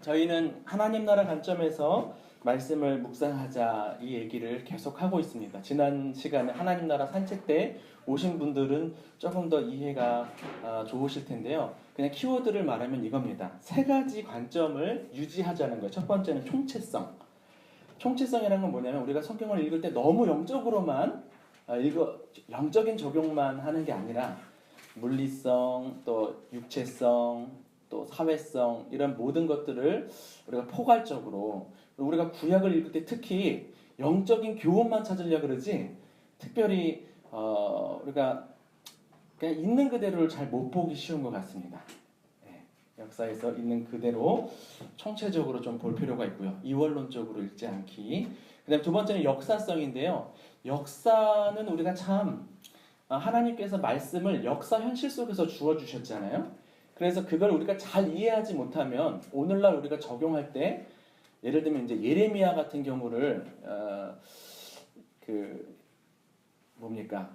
저희는 하나님 나라 관점에서 말씀을 묵상하자 이 얘기를 계속 하고 있습니다. 지난 시간에 하나님 나라 산책 때 오신 분들은 조금 더 이해가 좋으실 텐데요. 그냥 키워드를 말하면 이겁니다. 세 가지 관점을 유지하자는 거예요. 첫 번째는 총체성. 총체성이라는 건 뭐냐면 우리가 성경을 읽을 때 너무 영적으로만 영적인 적용만 하는 게 아니라 물리성, 또 육체성, 또 사회성 이런 모든 것들을 우리가 포괄적으로 우리가 구약을 읽을 때 특히 영적인 교훈만 찾으려고 그러지 특별히 우리가 그냥 있는 그대로를 잘 못 보기 쉬운 것 같습니다. 역사에서 있는 그대로 총체적으로 좀 볼 필요가 있고요. 이원론적으로 읽지 않기. 그다음 두 번째는 역사성인데요. 역사는 우리가 참 하나님께서 말씀을 역사 현실 속에서 주어 주셨잖아요. 그래서 그걸 우리가 잘 이해하지 못하면 오늘날 우리가 적용할 때 예를 들면 이제 예레미야 같은 경우를 뭡니까?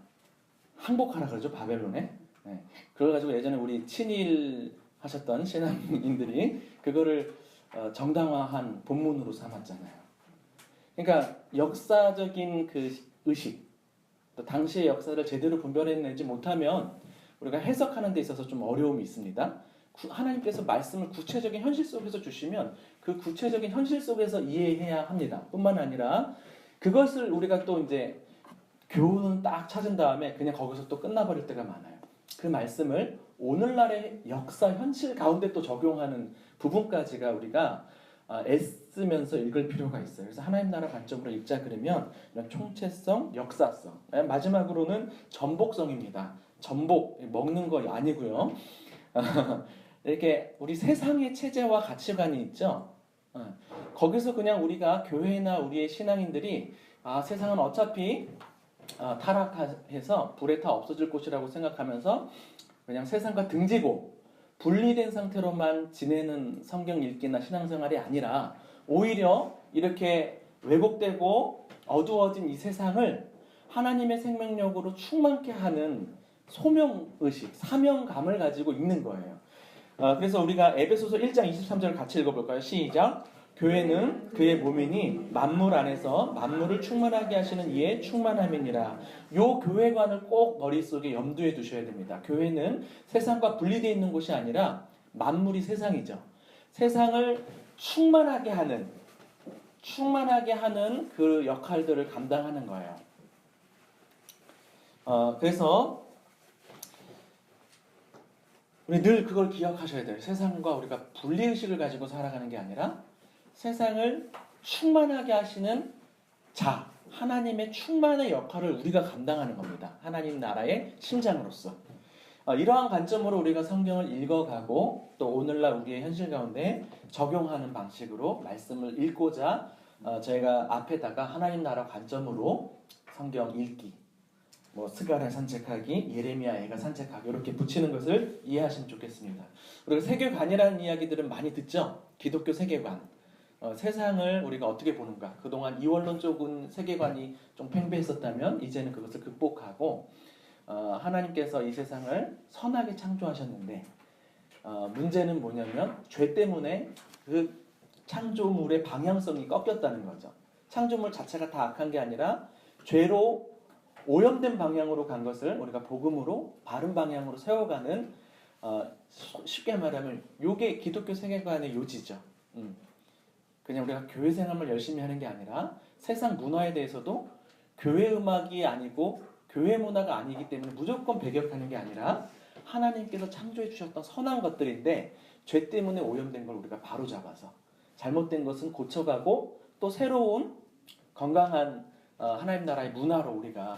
항복하라 그러죠, 바벨론에. 네. 그걸 가지고 예전에 우리 친일 하셨던 신앙인들이 그거를 정당화한 본문으로 삼았잖아요. 그러니까 역사적인 그 의식, 또 당시의 역사를 제대로 분별해내지 못하면 우리가 해석하는 데 있어서 좀 어려움이 있습니다. 하나님께서 말씀을 구체적인 현실 속에서 주시면 그 구체적인 현실 속에서 이해해야 합니다. 뿐만 아니라 그것을 우리가 또 이제 교훈은 딱 찾은 다음에 그냥 거기서 또 끝나버릴 때가 많아요. 그 말씀을 오늘날의 역사 현실 가운데 또 적용하는 부분까지가 우리가 애쓰면서 읽을 필요가 있어요. 그래서 하나님 나라 관점으로 읽자 그러면 이런 총체성, 역사성. 마지막으로는 전복성입니다. 전복, 먹는 거 아니고요. 이렇게 우리 세상의 체제와 가치관이 있죠. 거기서 그냥 우리가 교회나 우리의 신앙인들이 세상은 어차피 타락해서 불에 타 없어질 곳이라고 생각하면서 그냥 세상과 등지고 분리된 상태로만 지내는 성경 읽기나 신앙생활이 아니라 오히려 이렇게 왜곡되고 어두워진 이 세상을 하나님의 생명력으로 충만케 하는 소명의식, 사명감을 가지고 읽는 거예요. 그래서 우리가 에베소서 1장 23절을 같이 읽어볼까요? 시작! 교회는 그의 몸이니 만물 안에서 만물을 충만하게 하시는 이의 충만함이니라. 요 교회관을 꼭 머릿속에 염두에 두셔야 됩니다. 교회는 세상과 분리되어 있는 곳이 아니라 만물이 세상이죠. 세상을 충만하게 하는 그 역할들을 감당하는 거예요. 그래서 우리 늘 그걸 기억하셔야 돼요. 세상과 우리가 분리의식을 가지고 살아가는 게 아니라 세상을 충만하게 하시는 자, 하나님의 충만의 역할을 우리가 감당하는 겁니다. 하나님 나라의 심장으로서. 이러한 관점으로 우리가 성경을 읽어가고 또 오늘날 우리의 현실 가운데 적용하는 방식으로 말씀을 읽고자 저희가 앞에다가 하나님 나라 관점으로 성경 읽기, 스가랴 산책하기, 예레미야 애가 산책하기 이렇게 붙이는 것을 이해하시면 좋겠습니다. 우리가 세계관이라는 이야기들은 많이 듣죠. 기독교 세계관. 세상을 우리가 어떻게 보는가. 그동안 이원론 쪽은 세계관이 좀 팽배했었다면 이제는 그것을 극복하고 하나님께서 이 세상을 선하게 창조하셨는데 문제는 뭐냐면 죄 때문에 그 창조물의 방향성이 꺾였다는 거죠. 창조물 자체가 다 악한 게 아니라 죄로 오염된 방향으로 간 것을 우리가 복음으로 바른 방향으로 세워가는 쉽게 말하면 이게 기독교 세계관의 요지죠. 그냥 우리가 교회 생활을 열심히 하는 게 아니라 세상 문화에 대해서도 교회 음악이 아니고 교회 문화가 아니기 때문에 무조건 배격하는 게 아니라 하나님께서 창조해 주셨던 선한 것들인데 죄 때문에 오염된 걸 우리가 바로잡아서 잘못된 것은 고쳐가고 또 새로운 건강한 하나님 나라의 문화로 우리가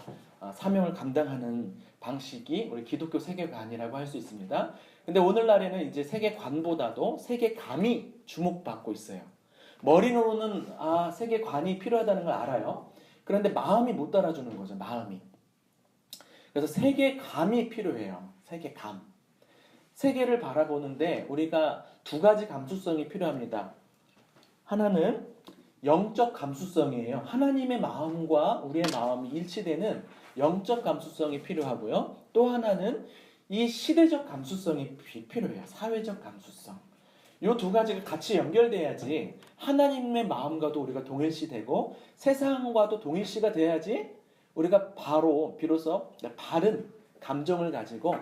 사명을 감당하는 방식이 우리 기독교 세계관이라고 할 수 있습니다. 근데 오늘날에는 이제 세계관보다도 세계감이 주목받고 있어요. 머리로는 세계관이 필요하다는 걸 알아요. 그런데 마음이 못 따라주는 거죠. 마음이. 그래서 세계감이 필요해요. 세계감. 세계를 바라보는데 우리가 두 가지 감수성이 필요합니다. 하나는 영적 감수성이에요. 하나님의 마음과 우리의 마음이 일치되는 영적 감수성이 필요하고요. 또 하나는 이 시대적 감수성이 필요해요. 사회적 감수성. 이 두 가지가 같이 연결돼야지 하나님의 마음과도 우리가 동일시되고 세상과도 동일시가 돼야지 우리가 바로 비로소 바른 감정을 가지고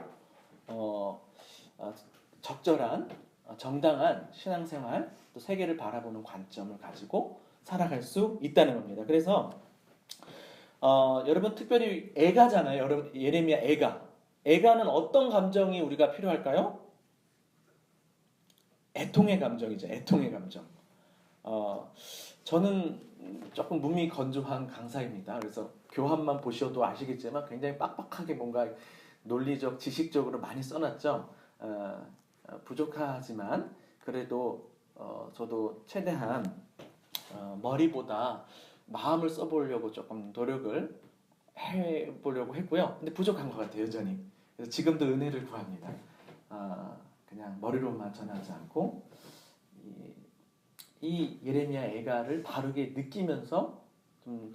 적절한 정당한 신앙생활 또 세계를 바라보는 관점을 가지고 살아갈 수 있다는 겁니다. 그래서 여러분 특별히 애가잖아요. 여러분 예레미야 애가는 어떤 감정이 우리가 필요할까요? 애통의 감정이죠. 애통의 감정. 저는 조금 몸이 건조한 강사입니다. 그래서 교환만 보셔도 아시겠지만 굉장히 빡빡하게 뭔가 논리적, 지식적으로 많이 써놨죠. 부족하지만 그래도 저도 최대한 머리보다 마음을 써보려고 조금 노력을 해보려고 했고요. 근데 부족한 것 같아요, 여전히. 그래서 지금도 은혜를 구합니다. 그냥 머리로만 전하지 않고 이 예레미야 애가를 바르게 느끼면서 좀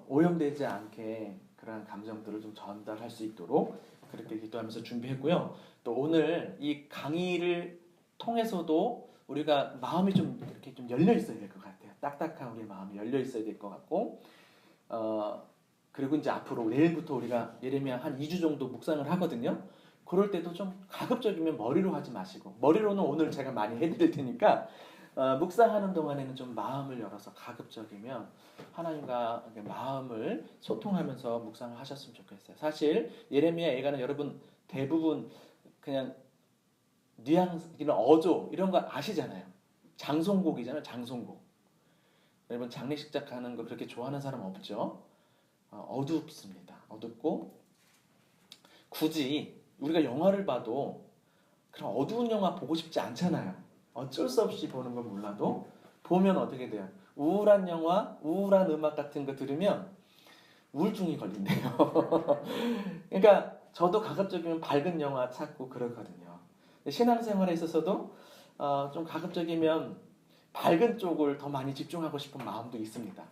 오염되지 않게 그러한 감정들을 좀 전달할 수 있도록 그렇게 기도하면서 준비했고요. 또 오늘 이 강의를 통해서도 우리가 마음이 좀 이렇게 좀 열려 있어야 될 것 같아요. 딱딱한 우리 마음이 열려 있어야 될 것 같고 그리고 이제 앞으로 내일부터 우리가 예레미야 한 2주 정도 묵상을 하거든요. 그럴 때도 좀 가급적이면 머리로 하지 마시고 머리로는 오늘 제가 많이 해드릴 테니까 묵상하는 동안에는 좀 마음을 열어서 가급적이면 하나님과 마음을 소통하면서 묵상을 하셨으면 좋겠어요. 사실 예레미야 애가는 여러분 대부분 그냥 뉘앙스, 이런 어조 이런 거 아시잖아요. 장송곡이잖아요. 장송곡. 여러분 장례식장 가는 거 그렇게 좋아하는 사람 없죠? 어둡습니다. 어둡고 굳이 우리가 영화를 봐도 그런 어두운 영화 보고 싶지 않잖아요. 어쩔 수 없이 보는 건 몰라도 보면 어떻게 돼요? 우울한 영화, 우울한 음악 같은 거 들으면 우울증이 걸린대요. 그러니까 저도 가급적이면 밝은 영화 찾고 그러거든요. 신앙생활에 있어서도 좀 가급적이면 밝은 쪽을 더 많이 집중하고 싶은 마음도 있습니다.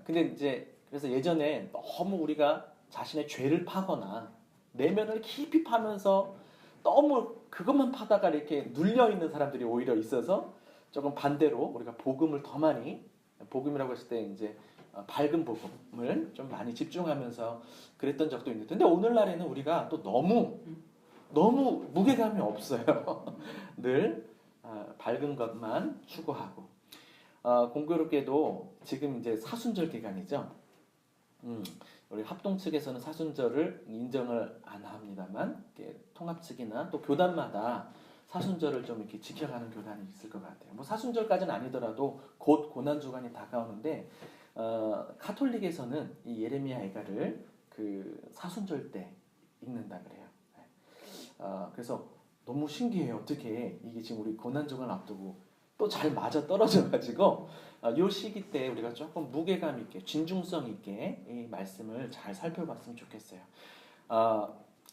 근데 이제 그래서 예전에 너무 우리가 자신의 죄를 파거나 내면을 깊이 파면서 너무 그것만 파다가 이렇게 눌려 있는 사람들이 오히려 있어서 조금 반대로 우리가 복음을 더 많이 복음이라고 했을 때 이제 밝은 복음을 좀 많이 집중하면서 그랬던 적도 있는데 근데 오늘날에는 우리가 또 너무 무게감이 없어요. 늘 밝은 것만 추구하고 공교롭게도 지금 이제 사순절 기간이죠. 우리 합동 측에서는 사순절을 인정을 안 합니다만 통합 측이나 또 교단마다 사순절을 좀 이렇게 지켜가는 교단이 있을 것 같아요. 뭐 사순절까지는 아니더라도 곧 고난 주간이 다가오는데 카톨릭에서는 이 예레미야 애가를 그 사순절 때 읽는다 그래요. 그래서 너무 신기해요. 어떻게 이게 지금 우리 고난 주간 앞두고 또 잘 맞아 떨어져 가지고 이 시기 때 우리가 조금 무게감 있게 진중성 있게 이 말씀을 잘 살펴봤으면 좋겠어요.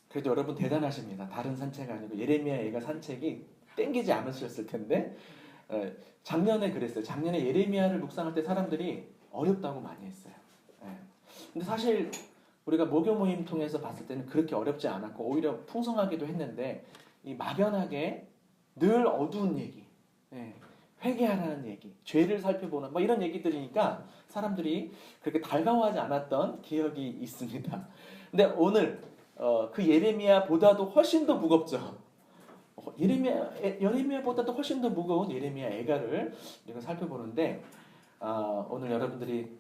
그래도 여러분 대단하십니다. 다른 산책 아니고 예레미야 애가 산책이 땡기지 않으셨을 텐데 작년에 그랬어요. 작년에 예레미야를 묵상할 때 사람들이 어렵다고 많이 했어요. 근데 사실 우리가 모교 모임 통해서 봤을 때는 그렇게 어렵지 않았고 오히려 풍성하기도 했는데 이 막연하게 늘 어두운 얘기, 회개하라는 얘기, 죄를 살펴보는 뭐 이런 얘기들이니까 사람들이 그렇게 달가워하지 않았던 기억이 있습니다. 근데 오늘 그 예레미야보다도 훨씬 더 무겁죠. 예레미야보다도 훨씬 더 무거운 예레미야 애가를 우리가 살펴보는데 오늘 여러분들이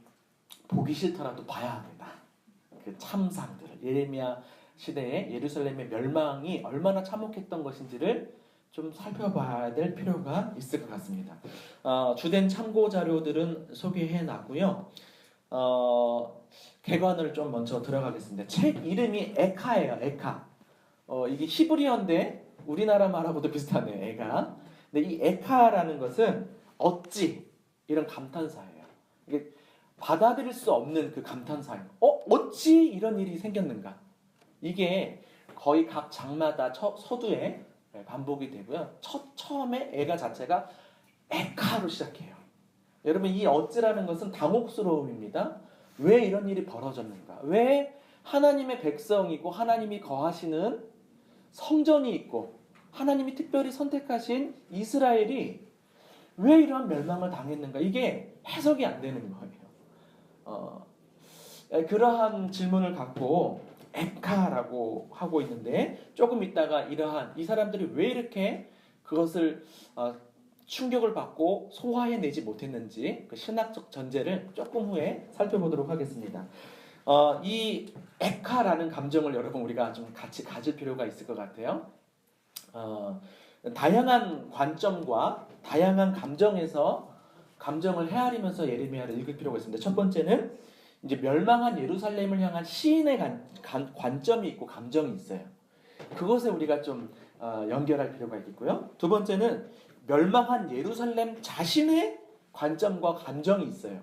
보기 싫더라도 봐야 합니다. 그 참상들, 예레미야 시대의 예루살렘의 멸망이 얼마나 참혹했던 것인지를 좀 살펴봐야 될 필요가 있을 것 같습니다. 주된 참고 자료들은 소개해 놨고요. 개관을 좀 먼저 들어가겠습니다. 책 이름이 에카예요. 에카. 이게 히브리어인데 우리나라 말하고도 비슷하네요. 에가. 근데 이 에카라는 것은 어찌 이런 감탄사예요. 이게 받아들일 수 없는 그 감탄사예요. 어찌 이런 일이 생겼는가? 이게 거의 각 장마다 서두에 반복이 되고요. 처음에 애가 자체가 에카로 시작해요. 여러분 이 어찌라는 것은 당혹스러움입니다. 왜 이런 일이 벌어졌는가? 왜 하나님의 백성이고 하나님이 거하시는 성전이 있고 하나님이 특별히 선택하신 이스라엘이 왜 이러한 멸망을 당했는가? 이게 해석이 안 되는 거예요. 그러한 질문을 갖고 에카라고 하고 있는데 조금 있다가 이러한 이 사람들이 왜 이렇게 그것을 충격을 받고 소화해내지 못했는지 그 신학적 전제를 조금 후에 살펴보도록 하겠습니다. 이 에카라는 감정을 여러분 우리가 좀 같이 가질 필요가 있을 것 같아요. 다양한 관점과 다양한 감정에서 감정을 헤아리면서 예레미야를 읽을 필요가 있습니다. 첫 번째는 이제 멸망한 예루살렘을 향한 시인의 관점이 있고 감정이 있어요. 그것에 우리가 좀 연결할 필요가 있겠고요. 두 번째는 멸망한 예루살렘 자신의 관점과 감정이 있어요.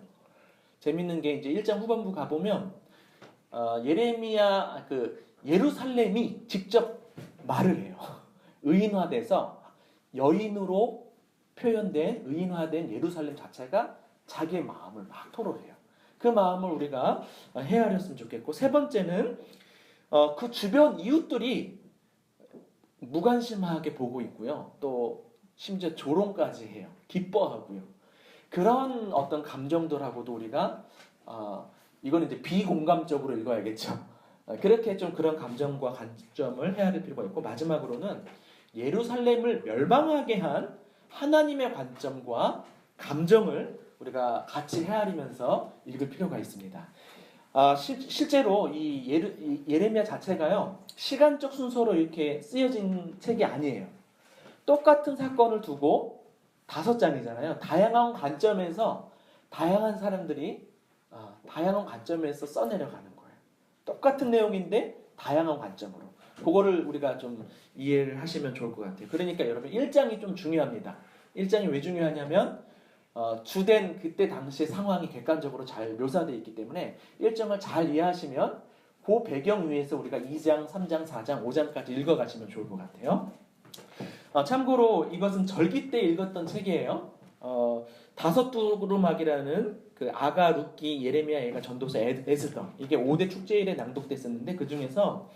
재밌는 게 이제 1장 후반부 가보면 예레미야 예루살렘이 직접 말을 해요. 의인화돼서 여인으로 표현된 의인화된 예루살렘 자체가 자기의 마음을 막 토로해요. 그 마음을 우리가 헤아렸으면 좋겠고, 세 번째는 그 주변 이웃들이 무관심하게 보고 있고요. 또 심지어 조롱까지 해요. 기뻐하고요. 그런 어떤 감정들하고도 우리가 이거는 이제 비공감적으로 읽어야겠죠. 그렇게 좀 그런 감정과 관점을 헤아릴 필요가 있고, 마지막으로는 예루살렘을 멸망하게 한 하나님의 관점과 감정을 우리가 같이 헤아리면서 읽을 필요가 있습니다. 실제로 이 예레미야 자체가요, 시간적 순서로 이렇게 쓰여진 책이 아니에요. 똑같은 사건을 두고 5장이잖아요. 다양한 관점에서 다양한 사람들이 다양한 관점에서 써내려가는 거예요. 똑같은 내용인데 다양한 관점으로. 그거를 우리가 좀 이해를 하시면 좋을 것 같아요. 그러니까 여러분 1장이 좀 중요합니다. 1장이 왜 중요하냐면 주된 그때 당시의 상황이 객관적으로 잘 묘사되어 있기 때문에 1장을 잘 이해하시면 그 배경 위에서 우리가 2장, 3장, 4장, 5장까지 읽어가시면 좋을 것 같아요. 참고로 이것은 절기 때 읽었던 책이에요. 다섯 두루마기라는 그 아가, 룻기, 예레미야, 예가, 전도서, 에스더, 이게 5대 축제일에 낭독됐었는데 그 중에서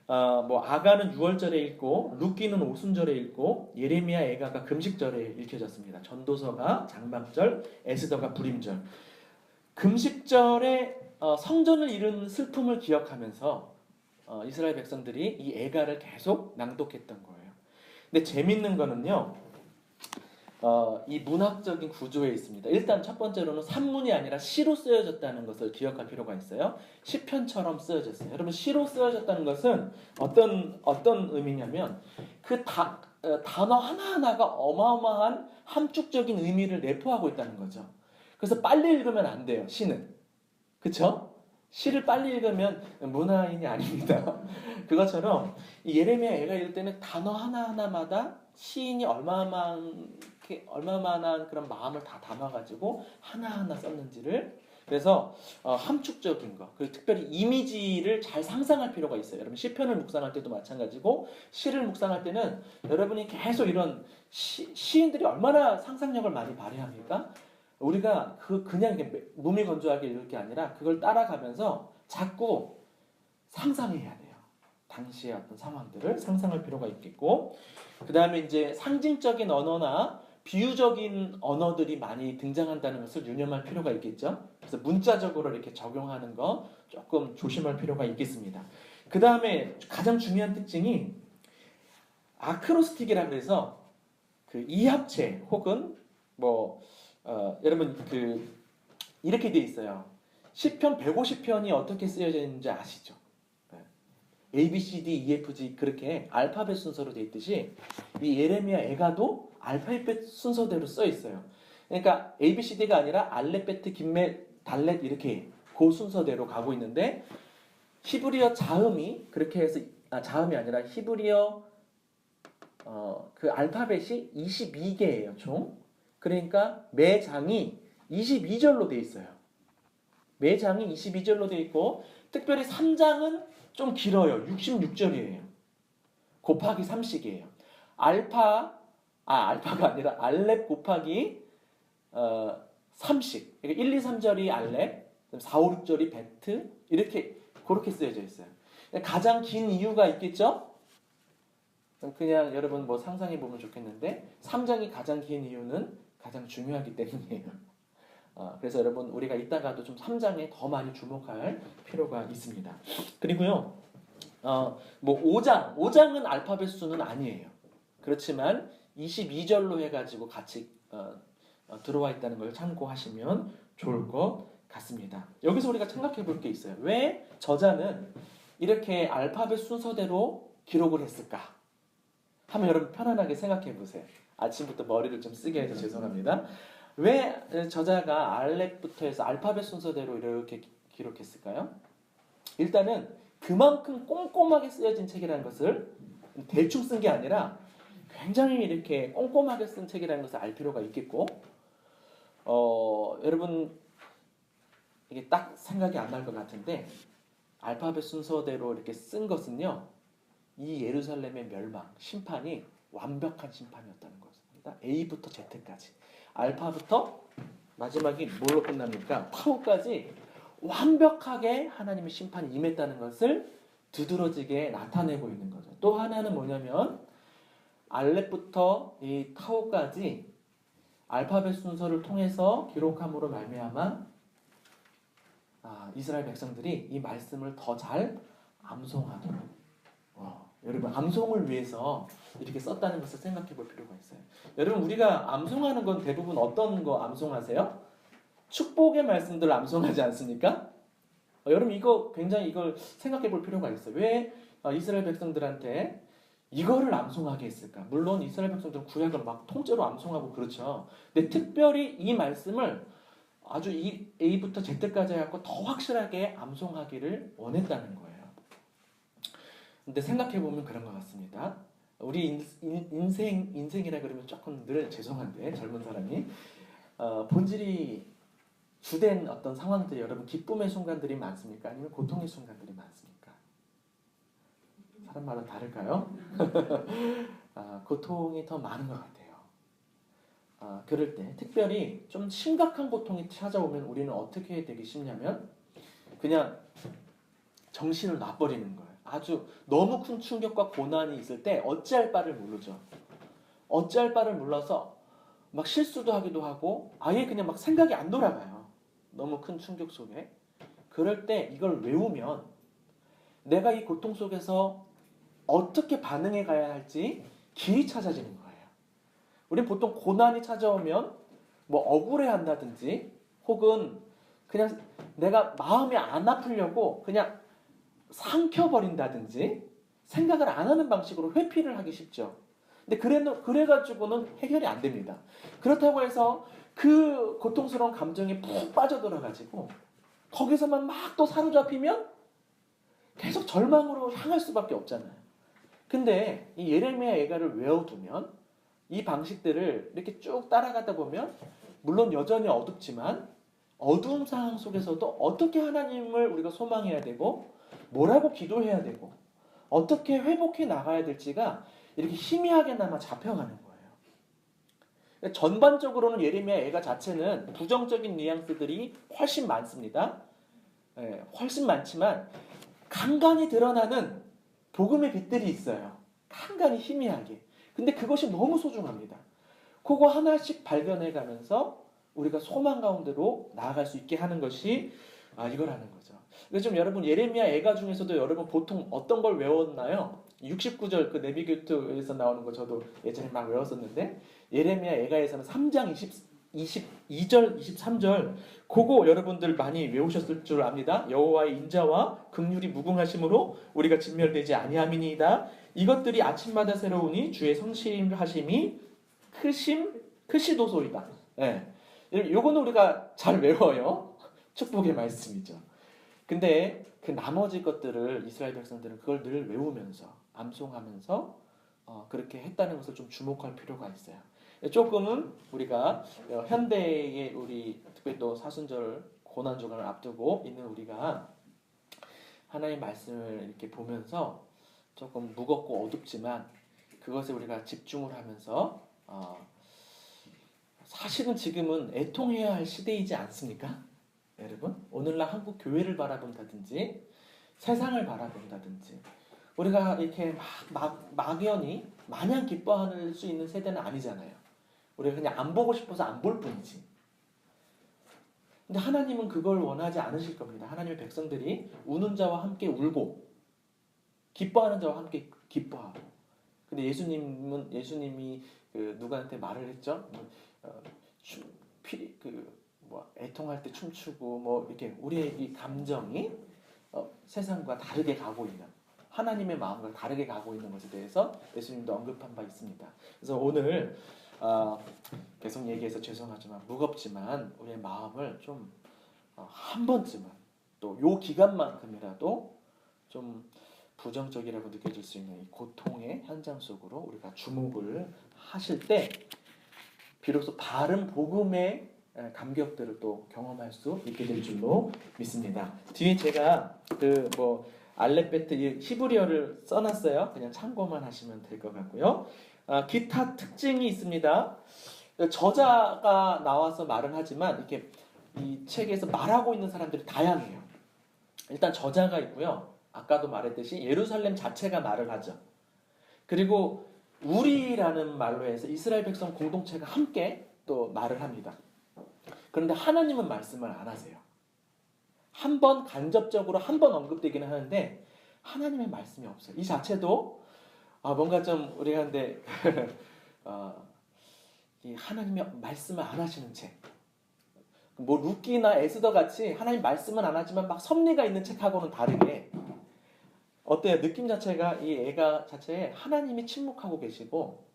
아가는 6월절에 읽고 룻기는 오순절에 읽고 예레미야, 예가가 금식절에 읽혀졌습니다. 전도서가 장막절, 에스더가 불임절. 금식절에 성전을 잃은 슬픔을 기억하면서 이스라엘 백성들이 이 예가를 계속 낭독했던 거예요. 근데 재밌는 거는요, 이 문학적인 구조에 있습니다. 일단 첫 번째로는 산문이 아니라 시로 쓰여졌다는 것을 기억할 필요가 있어요. 시편처럼 쓰여졌어요. 여러분, 시로 쓰여졌다는 것은 어떤 의미냐면 그 단어 하나하나가 어마어마한 함축적인 의미를 내포하고 있다는 거죠. 그래서 빨리 읽으면 안 돼요, 시는. 그쵸? 시를 빨리 읽으면 문화인이 아닙니다. 그것처럼 이 예레미야 예가 읽을 때는 단어 하나하나마다 시인이 얼마만한 그런 마음을 다 담아가지고 하나하나 썼는지를, 그래서 함축적인 거, 그리고 특별히 이미지를 잘 상상할 필요가 있어요. 여러분 시편을 묵상할 때도 마찬가지고 시를 묵상할 때는 여러분이 계속 이런 시인들이 얼마나 상상력을 많이 발휘합니까? 우리가 그냥 이렇게 무미건조하게 읽을 게 아니라 그걸 따라가면서 자꾸 상상해야 돼요. 당시의 어떤 상황들을 상상할 필요가 있겠고, 그 다음에 이제 상징적인 언어나 비유적인 언어들이 많이 등장한다는 것을 유념할 필요가 있겠죠. 그래서 문자적으로 이렇게 적용하는 거 조금 조심할 필요가 있겠습니다. 그 다음에 가장 중요한 특징이 아크로스틱이라 그래서 그 이합체 혹은 여러분 이렇게 돼 있어요. 시편 150편이 어떻게 쓰여져 있는지 아시죠? A, B, C, D, E, F, G 그렇게 알파벳 순서로 돼 있듯이 이 예레미야 예가도 알파벳 순서대로 써 있어요. 그러니까 A, B, C, D가 아니라 알렛, 베트, 김멜, 달렛 이렇게 그 순서대로 가고 있는데 히브리어 자음이 그렇게 해서 자음이 아니라 히브리어 그 알파벳이 22개예요, 총. 그러니까 매 장이 22절로 돼 있어요. 매 장이 22절로 돼 있고 특별히 3장은 좀 길어요. 66절이에요. 곱하기 3씩이에요. 알파가 아니라 알렙 곱하기 3씩. 그러니까 1, 2, 3절이 알렙, 4, 5, 6절이 베트 이렇게 그렇게 쓰여져 있어요. 가장 긴 이유가 있겠죠? 그냥 여러분 뭐 상상해 보면 좋겠는데 3장이 가장 긴 이유는 가장 중요하기 때문이에요. 그래서 여러분 우리가 이따가도 좀 3장에 더 많이 주목할 필요가 있습니다. 그리고요, 뭐 5장은 알파벳 수는 아니에요. 그렇지만 22절로 해가지고 같이 들어와 있다는 걸 참고하시면 좋을 것 같습니다. 여기서 우리가 생각해 볼 게 있어요. 왜 저자는 이렇게 알파벳 순서대로 기록을 했을까? 하면 여러분 편안하게 생각해 보세요. 아침부터 머리를 좀 쓰게 해서 죄송합니다. 왜 저자가 알렙부터 해서 알파벳 순서대로 이렇게 기록했을까요? 일단은 그만큼 꼼꼼하게 쓰여진 책이라는 것을 대충 쓴 게 아니라 굉장히 이렇게 꼼꼼하게 쓴 책이라는 것을 알 필요가 있겠고, 여러분 이게 딱 생각이 안 날 것 같은데 알파벳 순서대로 이렇게 쓴 것은요, 이 예루살렘의 멸망, 심판이 완벽한 심판이었다는 것입니다. A부터 Z까지. 알파부터 마지막이 뭘로 끝납니까? 타우까지 완벽하게 하나님의 심판이 임했다는 것을 두드러지게 나타내고 있는 거죠. 또 하나는 뭐냐면 알렙부터 이 타우까지 알파벳 순서를 통해서 기록함으로 말미암아 이스라엘 백성들이 이 말씀을 더 잘 암송하도록 여러분 암송을 위해서 이렇게 썼다는 것을 생각해 볼 필요가 있어요. 여러분 우리가 암송하는 건 대부분 어떤 거 암송하세요? 축복의 말씀들 암송하지 않습니까? 여러분 이거 굉장히 이걸 생각해 볼 필요가 있어요. 왜 이스라엘 백성들한테 이거를 암송하게 했을까? 물론 이스라엘 백성들은 구약을 막 통째로 암송하고 그렇죠. 근데 특별히 이 말씀을 아주 이 A부터 Z까지 해갖고 더 확실하게 암송하기를 원했다는 거예요. 근데 생각해보면 그런 것 같습니다. 우리 인생이라 그러면 조금 늘 죄송한데 젊은 사람이 본질이 주된 어떤 상황들이 여러분 기쁨의 순간들이 많습니까? 아니면 고통의 순간들이 많습니까? 사람마다 다를까요? 고통이 더 많은 것 같아요. 그럴 때 특별히 좀 심각한 고통이 찾아오면 우리는 어떻게 되기 쉽냐면 그냥 정신을 놔버리는 거예요. 아주 너무 큰 충격과 고난이 있을 때 어찌할 바를 모르죠. 어찌할 바를 몰라서 막 실수도 하기도 하고 아예 그냥 막 생각이 안 돌아가요. 너무 큰 충격 속에. 그럴 때 이걸 외우면 내가 이 고통 속에서 어떻게 반응해 가야 할지 길이 찾아지는 거예요. 우리 보통 고난이 찾아오면 뭐 억울해 한다든지 혹은 그냥 내가 마음이 안 아프려고 그냥 삼켜버린다든지 생각을 안 하는 방식으로 회피를 하기 쉽죠. 근데 그래가지고는 해결이 안 됩니다. 그렇다고 해서 그 고통스러운 감정에 푹 빠져들어가지고 거기서만 막 또 사로잡히면 계속 절망으로 향할 수밖에 없잖아요. 근데 이 예레미야 예가를 외워두면 이 방식들을 이렇게 쭉 따라가다 보면 물론 여전히 어둡지만 어두운 상황 속에서도 어떻게 하나님을 우리가 소망해야 되고 뭐라고 기도해야 되고 어떻게 회복해 나가야 될지가 이렇게 희미하게나마 잡혀가는 거예요. 전반적으로는 예레미야 예가 자체는 부정적인 뉘앙스들이 훨씬 많습니다. 훨씬 많지만 간간히 드러나는 복음의 빛들이 있어요. 간간히 희미하게. 근데 그것이 너무 소중합니다. 그거 하나씩 발견해가면서 우리가 소망 가운데로 나아갈 수 있게 하는 것이 이거라는 거죠. 그래서 좀 여러분 예레미야 예가 중에서도 여러분 보통 어떤 걸 외웠나요? 69절 그 네비게이트에서 나오는 거 저도 예전에 막 외웠었는데 예레미야 예가에서는 3장 22절 23절 그거 여러분들 많이 외우셨을 줄 압니다. 여호와의 인자와 긍휼이 무궁하심으로 우리가 진멸되지 아니함이니이다. 이것들이 아침마다 새로우니 주의 성실하심이 크시도소이다. 요거는 우리가 잘 외워요. 축복의 말씀이죠. 근데 그 나머지 것들을 이스라엘 백성들은 그걸 늘 외우면서 암송하면서 그렇게 했다는 것을 좀 주목할 필요가 있어요. 조금은 우리가 현대의 우리 특별히 또 사순절 고난주간을 앞두고 있는 우리가 하나님의 말씀을 이렇게 보면서 조금 무겁고 어둡지만 그것에 우리가 집중을 하면서 사실은 지금은 애통해야 할 시대이지 않습니까? 여러분 오늘날 한국 교회를 바라본다든지 세상을 바라본다든지 우리가 이렇게 막연히 마냥 기뻐할 수 있는 세대는 아니잖아요. 우리가 그냥 안 보고 싶어서 안 볼 뿐이지. 근데 하나님은 그걸 원하지 않으실 겁니다. 하나님의 백성들이 우는 자와 함께 울고 기뻐하는 자와 함께 기뻐하고. 근데 예수님이 누구한테 말을 했죠? 애통할 때 춤추고 뭐 이렇게 우리의 이 감정이 세상과 다르게 가고 있는 하나님의 마음과 다르게 가고 있는 것에 대해서 예수님도 언급한 바 있습니다. 그래서 오늘 계속 얘기해서 죄송하지만 무겁지만 우리의 마음을 좀 한 번쯤은 또 요 기간만큼이라도 좀 부정적이라고 느껴질 수 있는 이 고통의 현장 속으로 우리가 주목을 하실 때 비로소 바른 복음의 감격들을 또 경험할 수 있게 될 줄로 믿습니다. 뒤에 제가 알렙베트 히브리어를 써놨어요. 그냥 참고만 하시면 될 것 같고요. 기타 특징이 있습니다. 저자가 나와서 말은 하지만 이렇게 이 책에서 말하고 있는 사람들이 다양해요. 일단 저자가 있고요. 아까도 말했듯이 예루살렘 자체가 말을 하죠. 그리고 우리라는 말로 해서 이스라엘 백성 공동체가 함께 또 말을 합니다. 그런데 하나님은 말씀을 안 하세요. 한 번 간접적으로 한 번 언급되기는 하는데 하나님의 말씀이 없어요. 이 자체도 뭔가 좀 우리가 근데 이 하나님의 말씀을 안 하시는 책. 뭐 루키나 에스더 같이 하나님 말씀은 안 하지만 막 섭리가 있는 책하고는 다르게 어때요? 느낌 자체가 이 애가 자체에 하나님이 침묵하고 계시고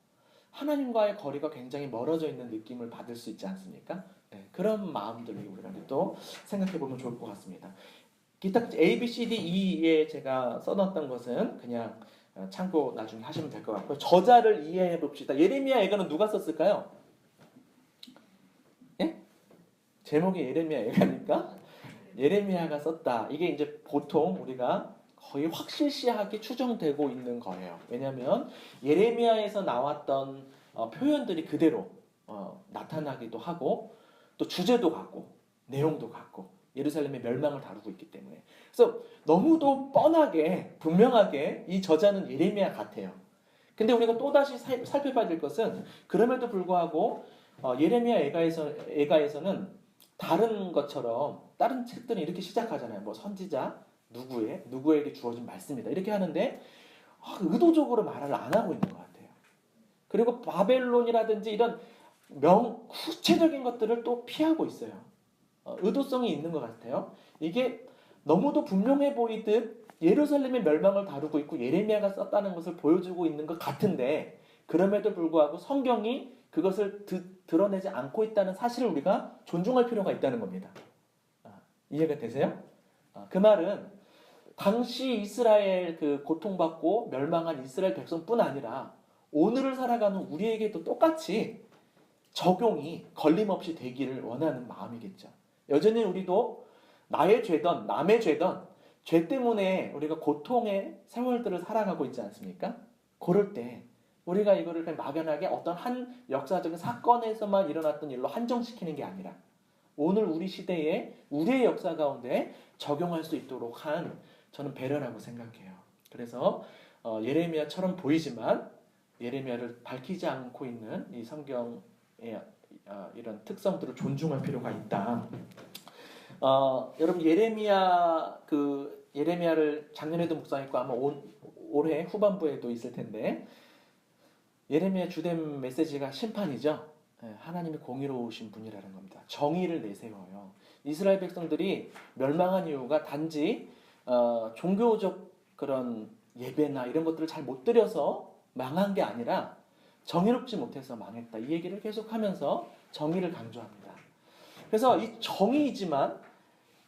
하나님과의 거리가 굉장히 멀어져 있는 느낌을 받을 수 있지 않습니까? 네, 그런 마음들을 우리가 또 생각해 보면 좋을 것 같습니다. 기타 A, B, C, D, E에 제가 써놨던 것은 그냥 참고 나중에 하시면 될 것 같고요. 저자를 이해해 봅시다. 예레미야 애가는 누가 썼을까요? 예? 제목이 예레미야 애가니까 예레미야가 썼다. 이게 이제 보통 우리가 거의 확실시하게 추정되고 있는 거예요. 왜냐하면 예레미야에서 나왔던 표현들이 그대로 나타나기도 하고 또 주제도 같고 내용도 같고 예루살렘의 멸망을 다루고 있기 때문에 그래서 너무도 뻔하게 분명하게 이 저자는 예레미야 같아요. 근데 우리가 또다시 살펴봐야 될 것은 그럼에도 불구하고 예레미야 애가에서는 다른 것처럼 다른 책들은 이렇게 시작하잖아요. 뭐 선지자 누구에게 주어진 말씀이다 이렇게 하는데 의도적으로 말을 안 하고 있는 것 같아요. 그리고 바벨론이라든지 이런 구체적인 것들을 또 피하고 있어요. 의도성이 있는 것 같아요. 이게 너무도 분명해 보이듯 예루살렘의 멸망을 다루고 있고 예레미야가 썼다는 것을 보여주고 있는 것 같은데 그럼에도 불구하고 성경이 그것을 드러내지 않고 있다는 사실을 우리가 존중할 필요가 있다는 겁니다. 이해가 되세요? 그 말은 당시 이스라엘 고통받고 멸망한 이스라엘 백성뿐 아니라 오늘을 살아가는 우리에게도 똑같이 적용이 걸림없이 되기를 원하는 마음이겠죠. 여전히 우리도 나의 죄든 남의 죄든 죄 때문에 우리가 고통의 세월들을 살아가고 있지 않습니까? 그럴 때 우리가 이거를 그냥 막연하게 어떤 한 역사적인 사건에서만 일어났던 일로 한정시키는 게 아니라 오늘 우리 시대에 우리의 역사 가운데 적용할 수 있도록 한 저는 배려라고 생각해요. 그래서 예레미야처럼 보이지만 예레미야를 밝히지 않고 있는 이 성경의 이런 특성들을 존중할 필요가 있다. 여러분 예레미야를 작년에도 묵상했고 아마 올해 후반부에도 있을 텐데 예레미야 주된 메시지가 심판이죠. 하나님이 공의로우신 분이라는 겁니다. 정의를 내세워요. 이스라엘 백성들이 멸망한 이유가 단지 종교적 그런 예배나 이런 것들을 잘 못 드려서 망한 게 아니라 정의롭지 못해서 망했다. 이 얘기를 계속하면서 정의를 강조합니다. 그래서 이 정의이지만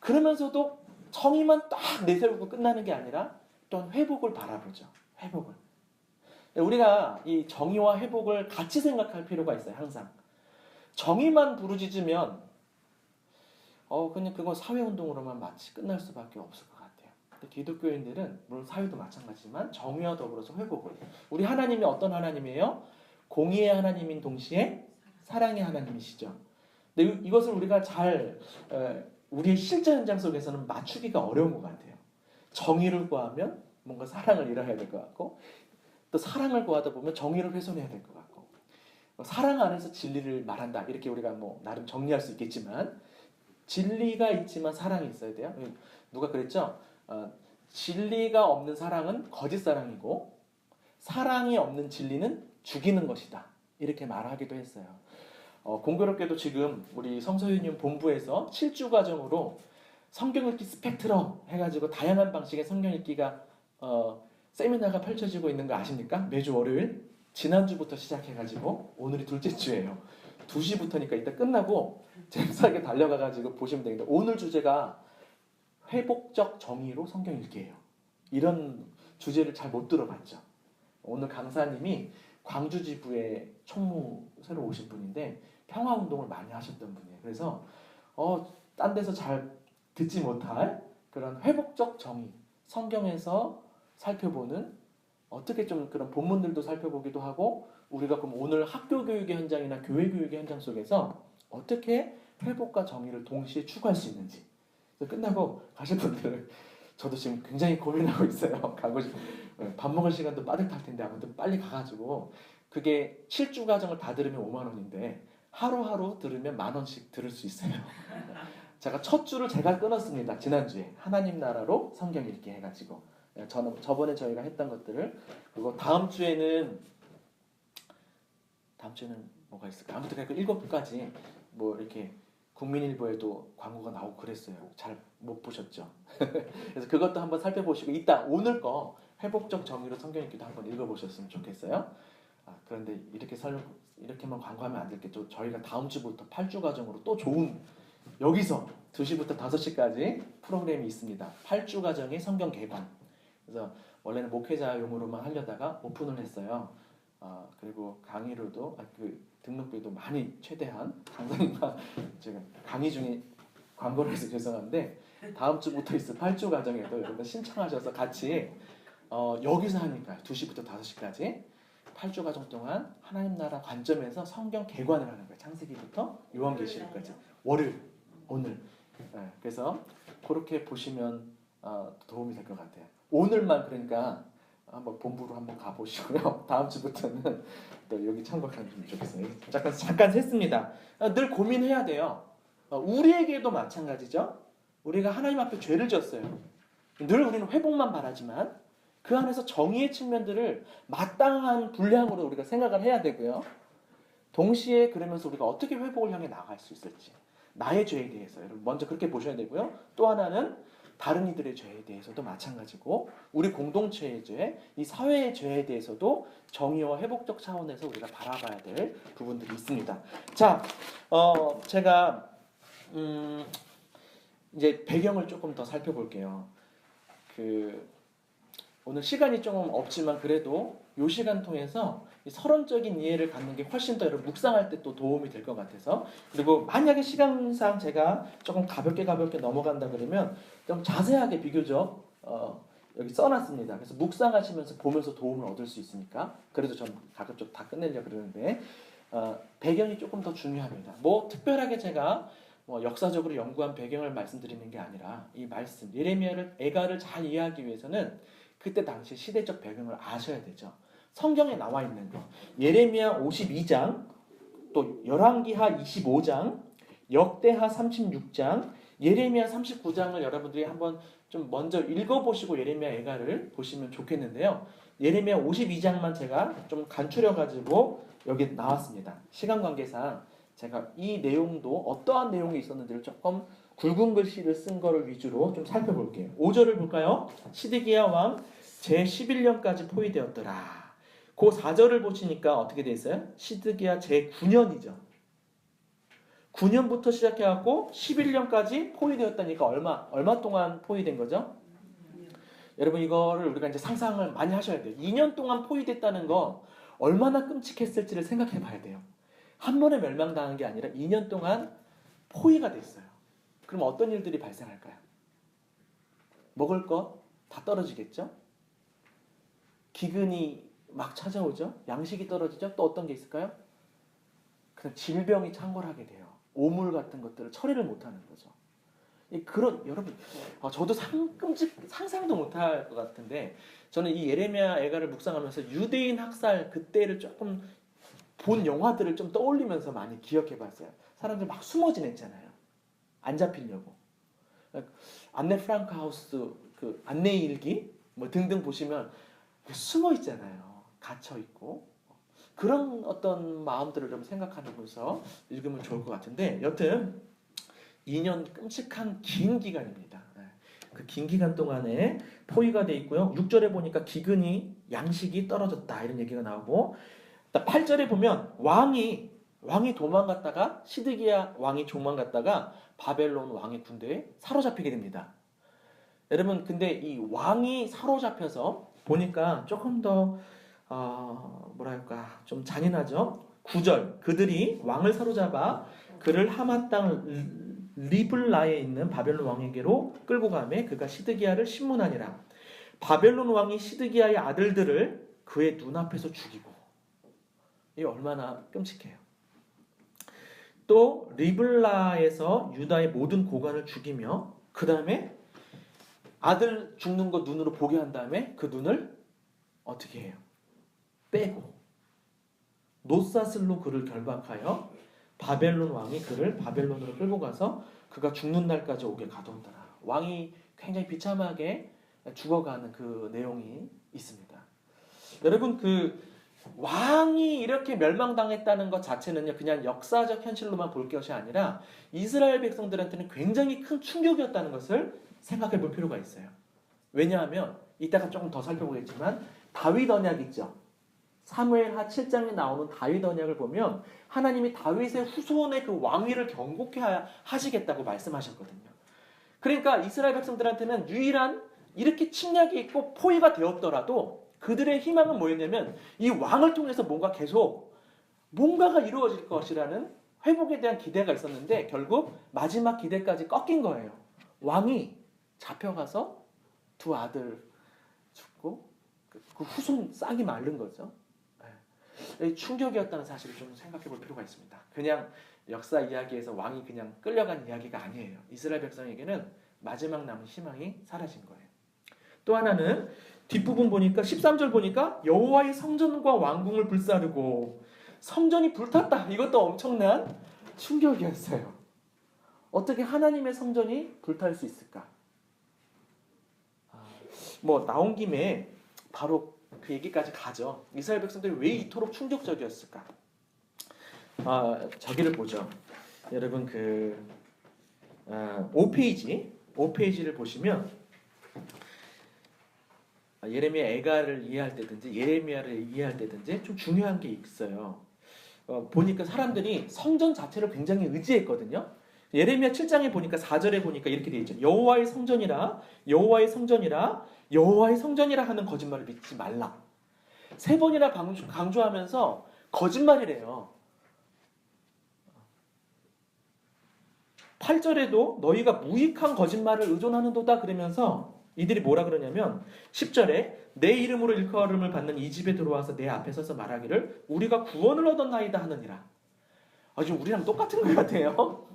그러면서도 정의만 딱 내세우고 끝나는 게 아니라 또한 회복을 바라보죠. 회복을. 우리가 이 정의와 회복을 같이 생각할 필요가 있어요. 항상. 정의만 부르짖으면 그냥 그건 사회운동으로만 마치 끝날 수밖에 없을 것 같아요. 근데 기독교인들은 물론 사회도 마찬가지지만 정의와 더불어서 회복을. 우리 하나님이 어떤 하나님이에요? 공의의 하나님인 동시에 사랑의 하나님이시죠. 근데 이것을 우리가 잘 우리의 실제 현장 속에서는 맞추기가 어려운 것 같아요. 정의를 구하면 뭔가 사랑을 잃어야 될 것 같고, 또 사랑을 구하다 보면 정의를 훼손해야 될 것 같고, 사랑 안에서 진리를 말한다 이렇게 우리가 뭐 나름 정리할 수 있겠지만, 진리가 있지만 사랑이 있어야 돼요. 누가 그랬죠? 진리가 없는 사랑은 거짓 사랑이고 사랑이 없는 진리는 죽이는 것이다 이렇게 말하기도 했어요. 공교롭게도 지금 우리 성서윤님 본부에서 7주 과정으로 성경 읽기 스펙트럼 해가지고 다양한 방식의 성경 읽기가 세미나가 펼쳐지고 있는 거 아십니까? 매주 월요일 지난주부터 시작해가지고 오늘이 둘째 주예요. 2시부터니까 이따 끝나고 잽싸게 달려가가지고 보시면 되겠는데, 오늘 주제가 회복적 정의로 성경 읽기예요. 이런 주제를 잘 못 들어봤죠. 오늘 강사님이 광주 지부의 총무 새로 오신 분인데 평화운동을 많이 하셨던 분이에요. 그래서 딴 데서 잘 듣지 못할 그런 회복적 정의, 성경에서 살펴보는 어떻게 좀 그런 본문들도 살펴보기도 하고, 우리가 그럼 오늘 학교 교육의 현장이나 교회 교육의 현장 속에서 어떻게 회복과 정의를 동시에 추구할 수 있는지. 끝나고 가실 분들은 저도 지금 굉장히 고민하고 있어요. 밥 먹을 시간도 빠듯할 텐데 아무튼 빨리 가가지고, 그게 7주 과정을 다 들으면 5만 원인데 하루하루 들으면 10,000원씩 들을 수 있어요. 제가 첫 주를 제가 끊었습니다. 지난주에 하나님 나라로 성경 읽기 해가지고 저번에 저희가 했던 것들을, 그리고 다음 주에는 뭐가 있을까? 아무튼 그 7가지 뭐 이렇게 국민일보에도 광고가 나오고 그랬어요. 잘 못 보셨죠? 그래서 그것도 한번 살펴보시고 이따 오늘 거 회복적 정의로 성경 읽기도 한번 읽어보셨으면 좋겠어요. 그런데 이렇게만 광고하면 안 될겠죠. 저희가 다음 주부터 8주 과정으로 또 좋은, 여기서 2시부터 5시까지 프로그램이 있습니다. 8주 과정의 성경 개관. 그래서 원래는 목회자용으로만 하려다가 오픈을 했어요. 그리고 강의로도 그 등록비도 많이 최대한 강사님과 지금 강의 중에 광고를 해서 죄송한데, 다음 주부터 있을 8주 과정에도 여러분 신청하셔서 같이 여기서 하니까 2시부터 5시까지 8주 과정 동안 하나님 나라 관점에서 성경 개관을 하는 거예요. 창세기부터 요한계시록까지 월요일 오늘. 그래서 그렇게 보시면 도움이 될 것 같아요. 오늘만 그러니까 한번 본부로 한번 가보시고요. 다음 주부터는 또 여기 참고하면 좀 좋겠어요. 잠깐 샜습니다. 늘 고민해야 돼요. 우리에게도 마찬가지죠. 우리가 하나님 앞에 죄를 졌어요. 늘 우리는 회복만 바라지만 그 안에서 정의의 측면들을 마땅한 분량으로 우리가 생각을 해야 되고요. 동시에 그러면서 우리가 어떻게 회복을 향해 나아갈 수 있을지, 나의 죄에 대해서 여러분 먼저 그렇게 보셔야 되고요. 또 하나는 다른 이들의 죄에 대해서도 마찬가지고, 우리 공동체의 죄, 이 사회의 죄에 대해서도 정의와 회복적 차원에서 우리가 바라봐야 될 부분들이 있습니다. 자, 제가 이제 배경을 조금 더 살펴볼게요. 오늘 시간이 조금 없지만 그래도 이 시간 통해서 서론적인 이해를 갖는 게 훨씬 더 여러분 묵상할 때 또 도움이 될 것 같아서, 그리고 만약에 시간상 제가 조금 가볍게 넘어간다 그러면 좀 자세하게 비교적 여기 써놨습니다. 그래서 묵상하시면서 보면서 도움을 얻을 수 있으니까, 그래도 전 가급적 다 끝내려고 그러는데 배경이 조금 더 중요합니다. 뭐 특별하게 제가 역사적으로 연구한 배경을 말씀드리는 게 아니라, 이 말씀 예레미야를 애가를 잘 이해하기 위해서는 그때 당시 시대적 배경을 아셔야 되죠. 성경에 나와 있는 거, 예레미야 52장, 또 열왕기하 25장, 역대하 36장, 예레미야 39장을 여러분들이 한번 좀 먼저 읽어보시고 예레미야 애가를 보시면 좋겠는데요. 예레미야 52장만 제가 좀 간추려가지고 여기 나왔습니다. 시간 관계상 제가 이 내용도 어떠한 내용이 있었는지를 조금 굵은 글씨를 쓴 거를 위주로 좀 살펴볼게요. 5절을 볼까요? 시드기야 왕 제11년까지 포위되었더라. 그 4절을 보시니까 어떻게 돼 있어요? 시드기야 제9년이죠. 9년부터 시작해갖고 11년까지 포위되었다니까 얼마 동안 포위된 거죠? 여러분 이거를 우리가 이제 상상을 많이 하셔야 돼요. 2년 동안 포위됐다는 거 얼마나 끔찍했을지를 생각해 봐야 돼요. 한 번에 멸망당한 게 아니라 2년 동안 포위가 됐어요. 그럼 어떤 일들이 발생할까요? 먹을 것 다 떨어지겠죠? 기근이 막 찾아오죠? 양식이 떨어지죠? 또 어떤 게 있을까요? 그냥 질병이 창궐하게 돼요. 오물 같은 것들을 처리를 못하는 거죠. 그런 여러분, 저도 상상도 못할 것 같은데 저는 이 예레미야 애가를 묵상하면서 유대인 학살 그때를 조금 본 영화들을 좀 떠올리면서 많이 기억해봤어요. 사람들 막 숨어 지냈잖아요. 안 잡히려고. 안네 프랑크 하우스 그 안내 일기 뭐 등등 보시면 숨어 있잖아요. 갇혀 있고 그런 어떤 마음들을 좀 생각하면서 읽으면 좋을 것 같은데 여튼 2년 끔찍한 긴 기간입니다. 그 긴 기간 동안에 포위가 돼 있고요. 6절에 보니까 기근이 양식이 떨어졌다 이런 얘기가 나오고 8절에 보면 왕이 도망갔다가 시드기야 왕이 도망갔다가 바벨론 왕의 군대에 사로잡히게 됩니다. 여러분 근데 이 왕이 사로잡혀서 보니까 조금 더 뭐랄까 좀 잔인하죠. 9절 그들이 왕을 사로잡아 그를 하마 땅 리블라에 있는 바벨론 왕에게로 끌고 가매 그가 시드기야를 신문하니라. 바벨론 왕이 시드기야의 아들들을 그의 눈앞에서 죽이고 이게 얼마나 끔찍해요. 또 리블라에서 유다의 모든 고관을 죽이며 그 다음에 아들 죽는 거 눈으로 보게 한 다음에 그 눈을 어떻게 해요? 빼고 노사슬로 그를 결박하여 바벨론 왕이 그를 바벨론으로 끌고 가서 그가 죽는 날까지 오게 가두었더라. 왕이 굉장히 비참하게 죽어가는 그 내용이 있습니다. 여러분 그 왕이 이렇게 멸망당했다는 것 자체는요 그냥 역사적 현실로만 볼 것이 아니라 이스라엘 백성들한테는 굉장히 큰 충격이었다는 것을 생각해 볼 필요가 있어요. 왜냐하면 이따가 조금 더 살펴보겠지만 다윗 언약 있죠. 사무엘하 7장에 나오는 다윗 언약을 보면 하나님이 다윗의 후손의 그 왕위를 경고케 하시겠다고 말씀하셨거든요. 그러니까 이스라엘 백성들한테는 유일한 이렇게 침략이 있고 포위가 되었더라도 그들의 희망은 뭐였냐면 이 왕을 통해서 뭔가가 이루어질 것이라는 회복에 대한 기대가 있었는데 결국 마지막 기대까지 꺾인 거예요. 왕이 잡혀가서 두 아들 죽고 그 후손 싹이 마른 거죠. 충격이었다는 사실을 좀 생각해 볼 필요가 있습니다. 그냥 역사 이야기에서 왕이 그냥 끌려간 이야기가 아니에요. 이스라엘 백성에게는 마지막 남은 희망이 사라진 거예요. 또 하나는 뒷부분 보니까 13절 보니까 여호와의 성전과 왕궁을 불사르고 성전이 불탔다. 이것도 엄청난 충격이었어요. 어떻게 하나님의 성전이 불탈 수 있을까? 뭐 나온 김에 바로 그 얘기까지 가죠. 이스라엘 백성들이 왜 이토록 충격적이었을까? 저기를 보죠. 여러분 그 5페이지를 보시면 예레미야 애가를 이해할 때든지 예레미야를 이해할 때든지 좀 중요한 게 있어요. 보니까 사람들이 성전 자체를 굉장히 의지했거든요. 예레미야 7장에 보니까 4절에 보니까 이렇게 되어 있죠. 여호와의 성전이라 여호와의 성전이라 여호와의 성전이라 하는 거짓말을 믿지 말라. 3번이나 강조하면서 거짓말이래요. 8절에도 너희가 무익한 거짓말을 의존하는도다 그러면서 이들이 뭐라 그러냐면 10절에 내 이름으로 일컬음을 받는 이 집에 들어와서 내 앞에 서서 말하기를 우리가 구원을 얻었나이다 하느니라. 지금 우리랑 똑같은 것 같아요.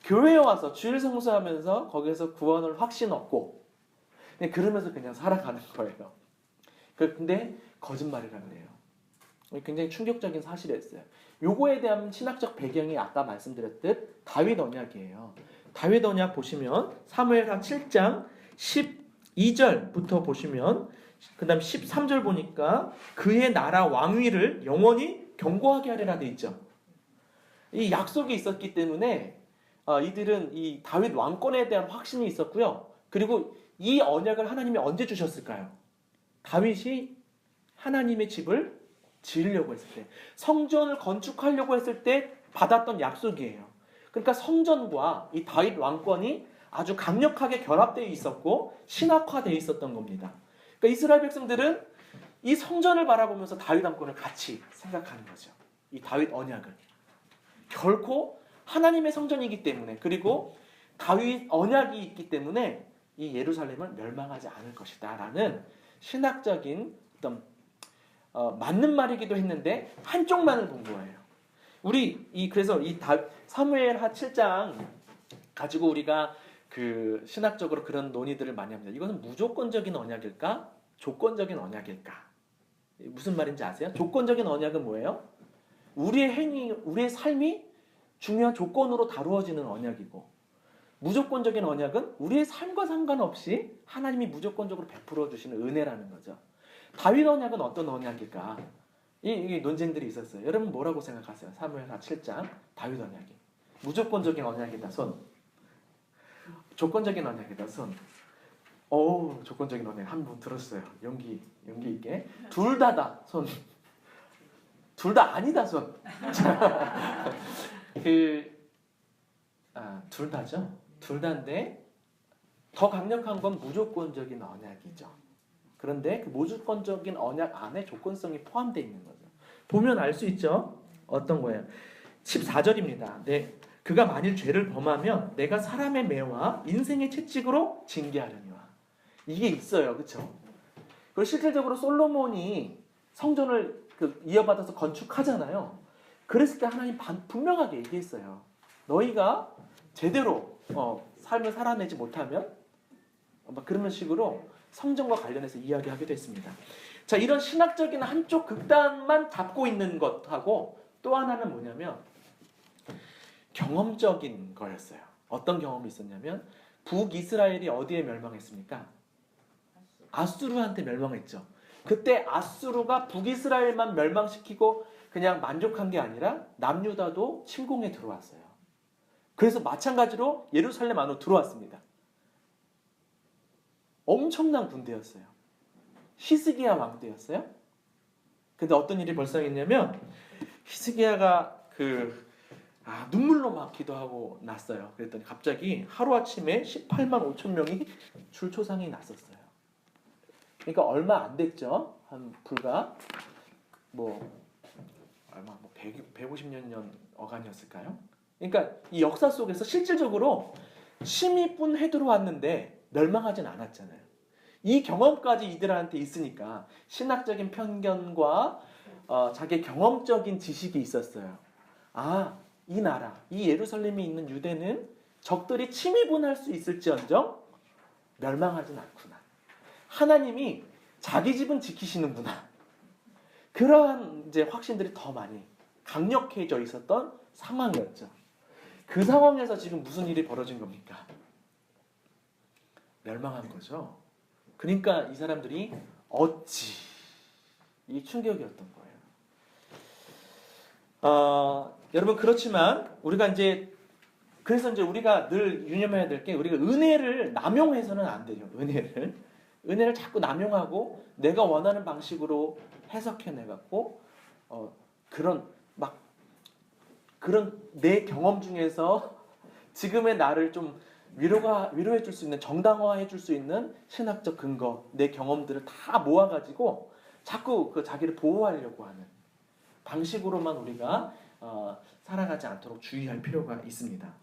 교회에 와서 주일 성수하면서 거기에서 구원을 확신 얻고 그러면서 그냥 살아가는 거예요. 근데 거짓말이라 그래요. 굉장히 충격적인 사실이었어요. 요거에 대한 신학적 배경이 아까 말씀드렸듯 다윗 언약이에요. 다윗 언약 보시면 사무엘하 7장 12절부터 보시면 그 다음 13절 보니까 그의 나라 왕위를 영원히 견고하게 하리라 돼 있죠. 이 약속이 있었기 때문에 이들은 이 다윗 왕권에 대한 확신이 있었고요. 그리고 이 언약을 하나님이 언제 주셨을까요? 다윗이 하나님의 집을 지으려고 했을 때, 성전을 건축하려고 했을 때 받았던 약속이에요. 그러니까 성전과 이 다윗 왕권이 아주 강력하게 결합되어 있었고 신학화되어 있었던 겁니다. 그러니까 이스라엘 백성들은 이 성전을 바라보면서 다윗 왕권을 같이 생각하는 거죠. 이 다윗 언약을. 결코 하나님의 성전이기 때문에 그리고 다윗 언약이 있기 때문에 이 예루살렘을 멸망하지 않을 것이다 라는 신학적인 어떤 맞는 말이기도 했는데 한쪽만을 본 거예요. 그래서 이 사무엘하 7장 가지고 우리가 그 신학적으로 그런 논의들을 많이 합니다. 이것은 무조건적인 언약일까? 조건적인 언약일까? 무슨 말인지 아세요? 조건적인 언약은 뭐예요? 우리의 행위, 우리의 삶이 중요한 조건으로 다루어지는 언약이고, 무조건적인 언약은 우리의 삶과 상관없이 하나님이 무조건적으로 베풀어 주시는 은혜라는 거죠. 다윗 언약은 어떤 언약일까? 이 논쟁들이 있었어요. 여러분 뭐라고 생각하세요? 사무엘하 7장 다윗 언약이 무조건적인 언약이다 손, 조건적인 언약이다 손. 조건적인 언약 한 분 들었어요. 용기 있게. 둘 다다 손. 둘 다 아니다 손. 둘 다죠. 둘 다인데 더 강력한 건 무조건적인 언약이죠. 그런데 그 무조건적인 언약 안에 조건성이 포함되어 있는 거죠. 보면 알 수 있죠. 어떤 거예요? 14절입니다. 그가 만일 죄를 범하면 내가 사람의 매와 인생의 채찍으로 징계하려니와. 이게 있어요. 그렇죠? 그리고 실질적으로 솔로몬이 성전을 이어받아서 건축하잖아요. 그랬을 때 하나님 분명하게 얘기했어요. 너희가 제대로 삶을 살아내지 못하면 그런 식으로 성전과 관련해서 이야기하기도 했습니다. 자, 이런 신학적인 한쪽 극단만 잡고 있는 것하고 또 하나는 뭐냐면 경험적인 거였어요. 어떤 경험이 있었냐면 북이스라엘이 어디에 멸망했습니까? 아수르한테 멸망했죠. 그때 아수르가 북이스라엘만 멸망시키고 그냥 만족한 게 아니라 남유다도 침공에 들어왔어요. 그래서 마찬가지로 예루살렘 안으로 들어왔습니다. 엄청난 군대였어요. 히스기야 왕 때였어요. 근데 어떤 일이 발생했냐면 히스기야가 눈물로 막 기도하고 났어요. 그랬더니 갑자기 하루아침에 18만 5천 명이 줄초상이 났었어요. 그러니까 얼마 안 됐죠. 한 불과 150년 전 어간이었을까요? 그러니까 이 역사 속에서 실질적으로 침입은 해들어왔는데 멸망하진 않았잖아요. 이 경험까지 이들한테 있으니까 신학적인 편견과 자기 경험적인 지식이 있었어요. 이 나라, 이 예루살렘에 있는 유대는 적들이 침입은 할 수 있을지언정 멸망하진 않구나. 하나님이 자기 집은 지키시는구나. 그러한 이제 확신들이 더 많이 강력해져 있었던 상황이었죠. 그 상황에서 지금 무슨 일이 벌어진 겁니까? 멸망한 거죠. 그러니까 이 사람들이 어찌 이 충격이었던 거예요. 여러분 그렇지만 우리가 그래서 우리가 늘 유념해야 될 게 우리가 은혜를 남용해서는 안 돼요. 은혜를 자꾸 남용하고 내가 원하는 방식으로 해석해내갖고 그런 내 경험 중에서 지금의 나를 좀 위로해 줄 수 있는, 정당화해 줄 수 있는 신학적 근거, 내 경험들을 다 모아가지고 자꾸 자기를 보호하려고 하는 방식으로만 우리가 살아가지 않도록 주의할 필요가 있습니다.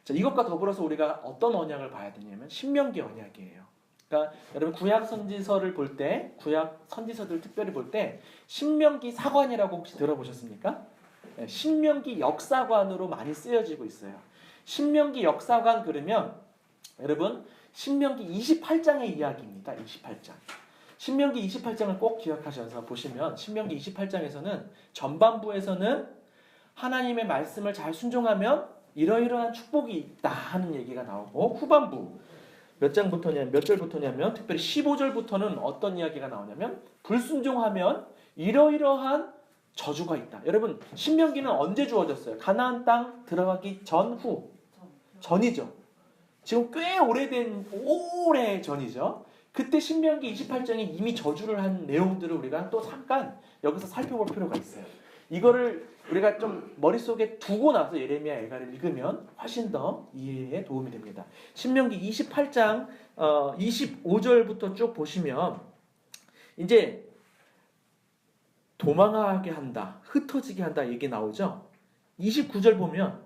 자, 이것과 더불어서 우리가 어떤 언약을 봐야 되냐면 신명기 언약이에요. 그러니까 여러분 구약 선지서를 볼 때, 구약 선지서들 특별히 볼 때 신명기 사관이라고 혹시 들어보셨습니까? 네, 신명기 역사관으로 많이 쓰여지고 있어요. 신명기 역사관 그러면 여러분 신명기 28장의 이야기입니다. 28장. 신명기 28장을 꼭 기억하셔서 보시면 신명기 28장에서는 전반부에서는 하나님의 말씀을 잘 순종하면 이러이러한 축복이 있다 하는 얘기가 나오고 후반부 몇 절부터냐면 특별히 15절부터는 어떤 이야기가 나오냐면 불순종하면 이러이러한 저주가 있다. 여러분 신명기는 언제 주어졌어요? 가나안 땅 들어가기 전이죠. 지금 꽤 오래 전이죠. 그때 신명기 28장에 이미 저주를 한 내용들을 우리가 또 잠깐 여기서 살펴볼 필요가 있어요. 이거를 우리가 좀 머릿속에 두고 나서 예레미야 애가를 읽으면 훨씬 더 이해에 도움이 됩니다. 신명기 28장 25절부터 쭉 보시면 이제 도망하게 한다, 흩어지게 한다 얘기 나오죠. 29절 보면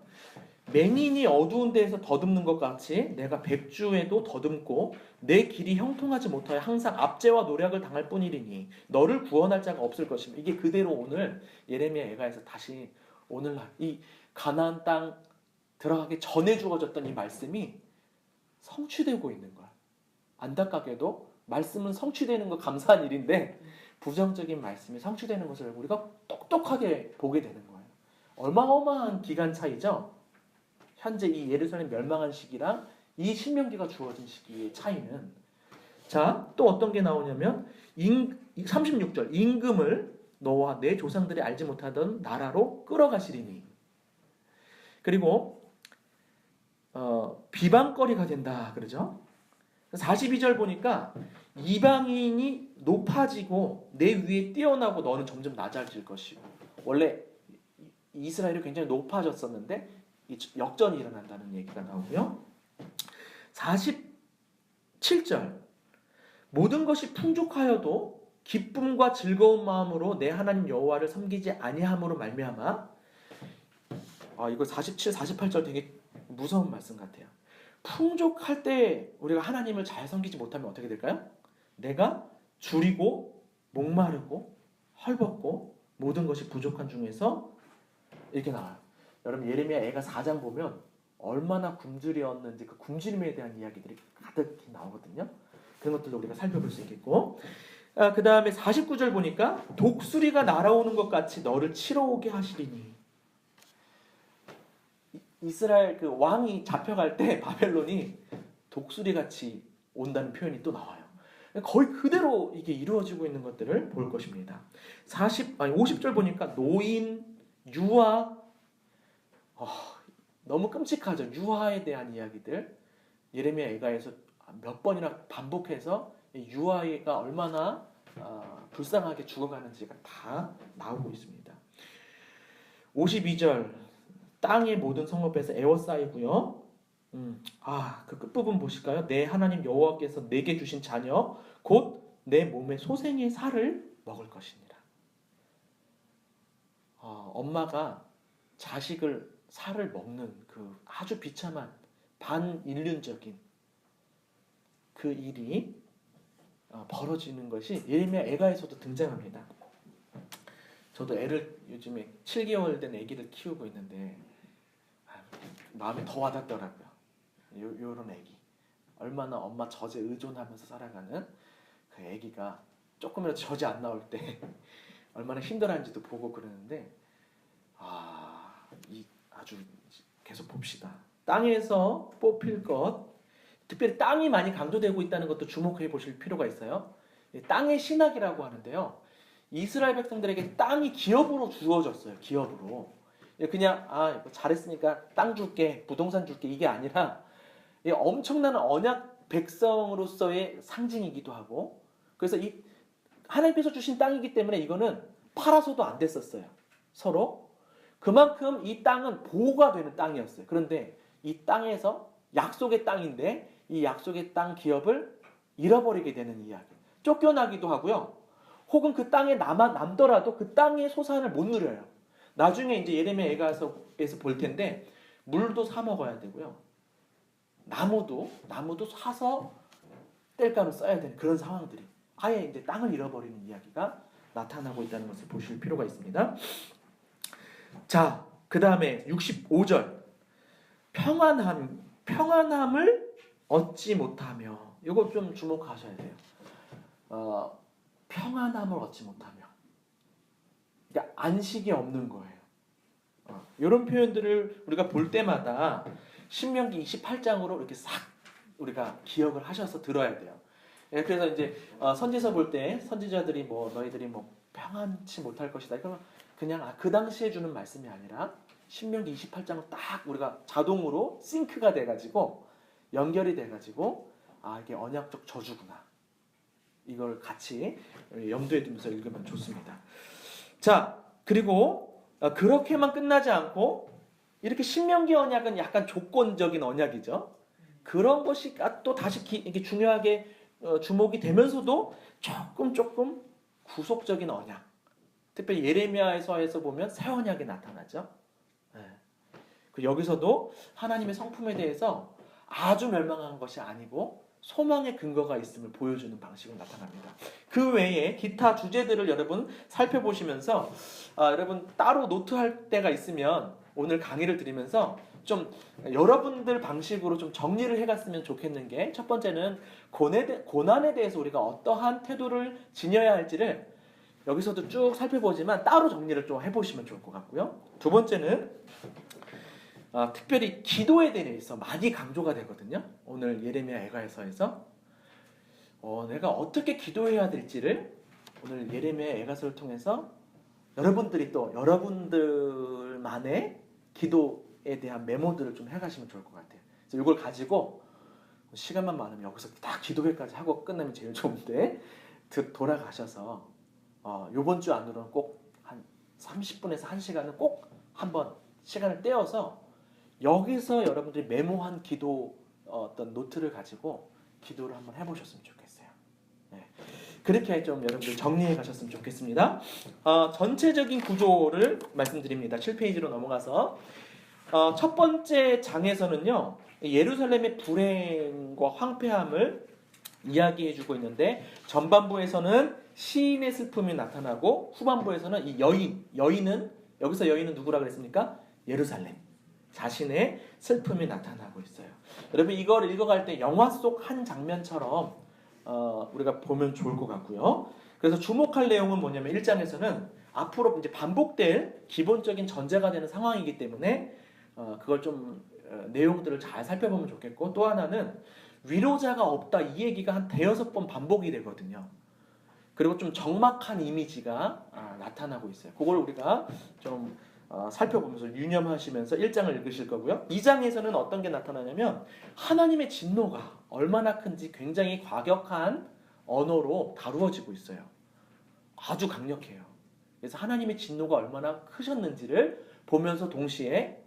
맹인이 어두운 데에서 더듬는 것 같이 내가 백주에도 더듬고 내 길이 형통하지 못하여 항상 압제와 노략을 당할 뿐이리니 너를 구원할 자가 없을 것이며 이게 그대로 오늘 예레미야 애가에서 다시 오늘날 이 가나안 땅 들어가기 전에 주어졌던 이 말씀이 성취되고 있는 거야. 안타깝게도 말씀은 성취되는 거 감사한 일인데 부정적인 말씀이 성취되는 것을 우리가 똑똑하게 보게 되는 거예요. 어마어마한 기간 차이죠. 현재 이 예루살렘 멸망한 시기랑 이 신명기가 주어진 시기의 차이는. 자, 또 어떤 게 나오냐면 36절 임금을 너와 내 조상들이 알지 못하던 나라로 끌어가시리니. 그리고 비방거리가 된다 그러죠. 42절 보니까 이방인이 높아지고 내 위에 뛰어나고 너는 점점 낮아질 것이고. 원래 이스라엘이 굉장히 높아졌었는데 역전이 일어난다는 얘기가 나오고요. 47절 모든 것이 풍족하여도 기쁨과 즐거운 마음으로 내 하나님 여호와를 섬기지 아니함으로 말미암아. 이거 47, 48절 되게 무서운 말씀 같아요. 풍족할 때 우리가 하나님을 잘 섬기지 못하면 어떻게 될까요? 내가 줄이고 목마르고 헐벗고 모든 것이 부족한 중에서 이렇게 나와요. 여러분 예레미야 애가 4장 보면 얼마나 굶주렸는지 그 굶주림에 대한 이야기들이 가득히 나오거든요. 그런 것들도 우리가 살펴볼 수 있겠고, 그 다음에 49절 보니까 독수리가 날아오는 것 같이 너를 치러 오게 하시리니. 이스라엘 그 왕이 잡혀갈 때 바벨론이 독수리같이 온다는 표현이 또 나와요. 거의 그대로 이게 이루어지고 있는 것들을 볼 것입니다. 50절 보니까 노인, 유아, 너무 끔찍하죠. 유아에 대한 이야기들 예레미야 애가에서 몇 번이나 반복해서 유아가 얼마나 불쌍하게 죽어가는지가 다 나오고 있습니다. 52절 땅의 모든 성읍에서 에워싸이고요. 그 끝부분 보실까요? 내 하나님 여호와께서 내게 주신 자녀 곧 내 몸의 소생의 살을 먹을 것이니라. 엄마가 자식을 살을 먹는 그 아주 비참한 반인륜적인 그 일이 벌어지는 것이 예레미야 애가에서도 등장합니다. 저도 애를 요즘에 7개월 된 아기를 키우고 있는데 마음이 더 와닿더라고요. 요런 아기. 얼마나 엄마 젖에 의존하면서 살아가는 그 아기가 조금이라도 젖이 안 나올 때 얼마나 힘들어하는지도 보고 그러는데 아주 계속 봅시다. 땅에서 뽑힐 것, 특별히 땅이 많이 강조되고 있다는 것도 주목해 보실 필요가 있어요. 땅의 신학이라고 하는데요. 이스라엘 백성들에게 땅이 기업으로 주어졌어요. 기업으로. 그냥 잘했으니까 땅 줄게, 부동산 줄게 이게 아니라 엄청난 언약 백성으로서의 상징이기도 하고, 그래서 이 하나님께서 주신 땅이기 때문에 이거는 팔아서도 안 됐었어요. 서로. 그만큼 이 땅은 보호가 되는 땅이었어요. 그런데 이 땅에서 약속의 땅인데 이 약속의 땅 기업을 잃어버리게 되는 이야기. 쫓겨나기도 하고요. 혹은 그 땅에 남더라도 그 땅의 소산을 못 누려요. 나중에 이제 예레미야 애가에서 볼 텐데 물도 사 먹어야 되고요. 나무도 사서 뗄감을 써야 되는 그런 상황들이 아예 이제 땅을 잃어버리는 이야기가 나타나고 있다는 것을 보실 필요가 있습니다. 자, 그 다음에 65절 평안함을 얻지 못하며, 이거 좀 주목하셔야 돼요. 평안함을 얻지 못하며, 그러니까 안식이 없는 거예요. 이런 표현들을 우리가 볼 때마다 신명기 28장으로 이렇게 싹 우리가 기억을 하셔서 들어야 돼요. 그래서 이제 선지서 볼 때 선지자들이 너희들이 평안치 못할 것이다. 그러면 그냥 그 당시에 주는 말씀이 아니라 신명기 28장은 딱 우리가 자동으로 싱크가 돼가지고 연결이 돼가지고 이게 언약적 저주구나. 이걸 같이 염두에 두면서 읽으면 좋습니다. 자, 그리고 그렇게만 끝나지 않고 이렇게 신명기 언약은 약간 조건적인 언약이죠. 그런 것이 또 다시 이게 중요하게 주목이 되면서도 조금 구속적인 언약. 특별히 예레미야에서 보면 새 언약이 나타나죠. 여기서도 하나님의 성품에 대해서 아주 멸망한 것이 아니고 소망의 근거가 있음을 보여주는 방식으로 나타납니다. 그 외에 기타 주제들을 여러분 살펴보시면서 여러분 따로 노트할 때가 있으면 오늘 강의를 들으면서 좀 여러분들 방식으로 좀 정리를 해갔으면 좋겠는 게, 첫 번째는 고난에 대해서 우리가 어떠한 태도를 지녀야 할지를 여기서도 쭉 살펴보지만 따로 정리를 좀 해보시면 좋을 것 같고요. 두 번째는 특별히 기도에 대해서 많이 강조가 되거든요. 오늘 예레미야 애가서에서 내가 어떻게 기도해야 될지를 오늘 예레미야 애가서를 통해서 여러분들이 또 여러분들만의 기도에 대한 메모들을 좀 해가시면 좋을 것 같아요. 그래서 이걸 가지고 시간만 많으면 여기서 딱 기도회까지 하고 끝나면 제일 좋은데, 돌아가셔서 이번 주 안으로는 꼭 한 30분에서 1시간은 꼭 한번 시간을 떼어서 여기서 여러분들이 메모한 기도 어떤 노트를 가지고 기도를 한번 해보셨으면 좋겠어요. 네. 그렇게 좀 여러분들 정리해 가셨으면 좋겠습니다. 전체적인 구조를 말씀드립니다. 7페이지로 넘어가서 첫 번째 장에서는요, 예루살렘의 불행과 황폐함을 이야기해주고 있는데, 전반부에서는 시인의 슬픔이 나타나고 후반부에서는 이 여인은 여기서 여인은 누구라 그랬습니까? 예루살렘 자신의 슬픔이 나타나고 있어요. 여러분 이걸 읽어갈 때 영화 속 한 장면처럼 우리가 보면 좋을 것 같고요. 그래서 주목할 내용은 뭐냐면 1장에서는 앞으로 이제 반복될 기본적인 전제가 되는 상황이기 때문에 그걸 좀 내용들을 잘 살펴보면 좋겠고, 또 하나는 위로자가 없다 이 얘기가 한 대여섯 번 반복이 되거든요. 그리고 좀 적막한 이미지가 나타나고 있어요. 그걸 우리가 좀 살펴보면서 유념하시면서 1장을 읽으실 거고요. 2장에서는 어떤 게 나타나냐면 하나님의 진노가 얼마나 큰지 굉장히 과격한 언어로 다루어지고 있어요. 아주 강력해요. 그래서 하나님의 진노가 얼마나 크셨는지를 보면서 동시에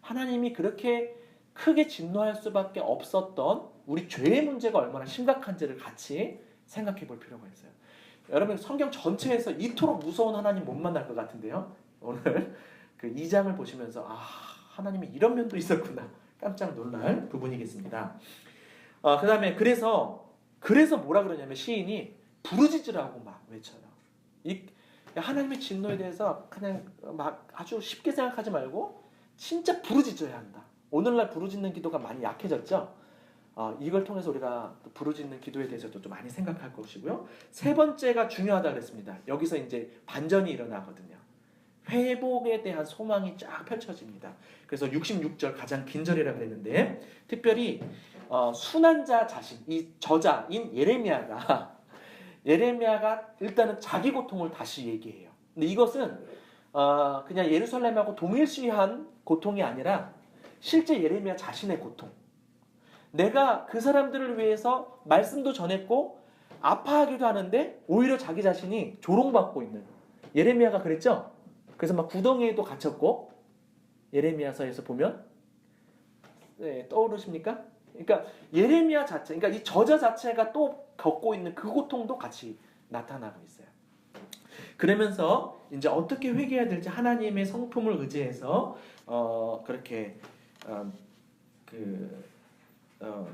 하나님이 그렇게 크게 진노할 수밖에 없었던 우리 죄의 문제가 얼마나 심각한지를 같이 생각해 볼 필요가 있어요. 여러분 성경 전체에서 이토록 무서운 하나님 못 만날 것 같은데요. 오늘 그 2장을 보시면서 하나님이 이런 면도 있었구나 깜짝 놀랄 부분이겠습니다. 그 다음에 그래서 뭐라 그러냐면 시인이 부르짖으라고 막 외쳐요. 하나님의 진노에 대해서 그냥 막 아주 쉽게 생각하지 말고 진짜 부르짖어야 한다. 오늘날 부르짖는 기도가 많이 약해졌죠. 이걸 통해서 우리가 부르짖는 기도에 대해서도 좀 많이 생각할 것이고요. 세 번째가 중요하다고 그랬습니다. 여기서 이제 반전이 일어나거든요. 회복에 대한 소망이 쫙 펼쳐집니다. 그래서 66절 가장 긴 절이라고 그랬는데, 특별히 순환자 자신, 이 저자인 예레미야가 일단은 자기 고통을 다시 얘기해요. 근데 이것은 그냥 예루살렘하고 동일시한 고통이 아니라 실제 예레미야 자신의 고통. 내가 그 사람들을 위해서 말씀도 전했고 아파하기도 하는데 오히려 자기 자신이 조롱받고 있는, 예레미야가 그랬죠? 그래서 막 구덩이에도 갇혔고, 예레미야서에서 보면 떠오르십니까? 그러니까 예레미야 자체, 그러니까 이 저자 자체가 또 겪고 있는 그 고통도 같이 나타나고 있어요. 그러면서 이제 어떻게 회개해야 될지 하나님의 성품을 의지해서 그렇게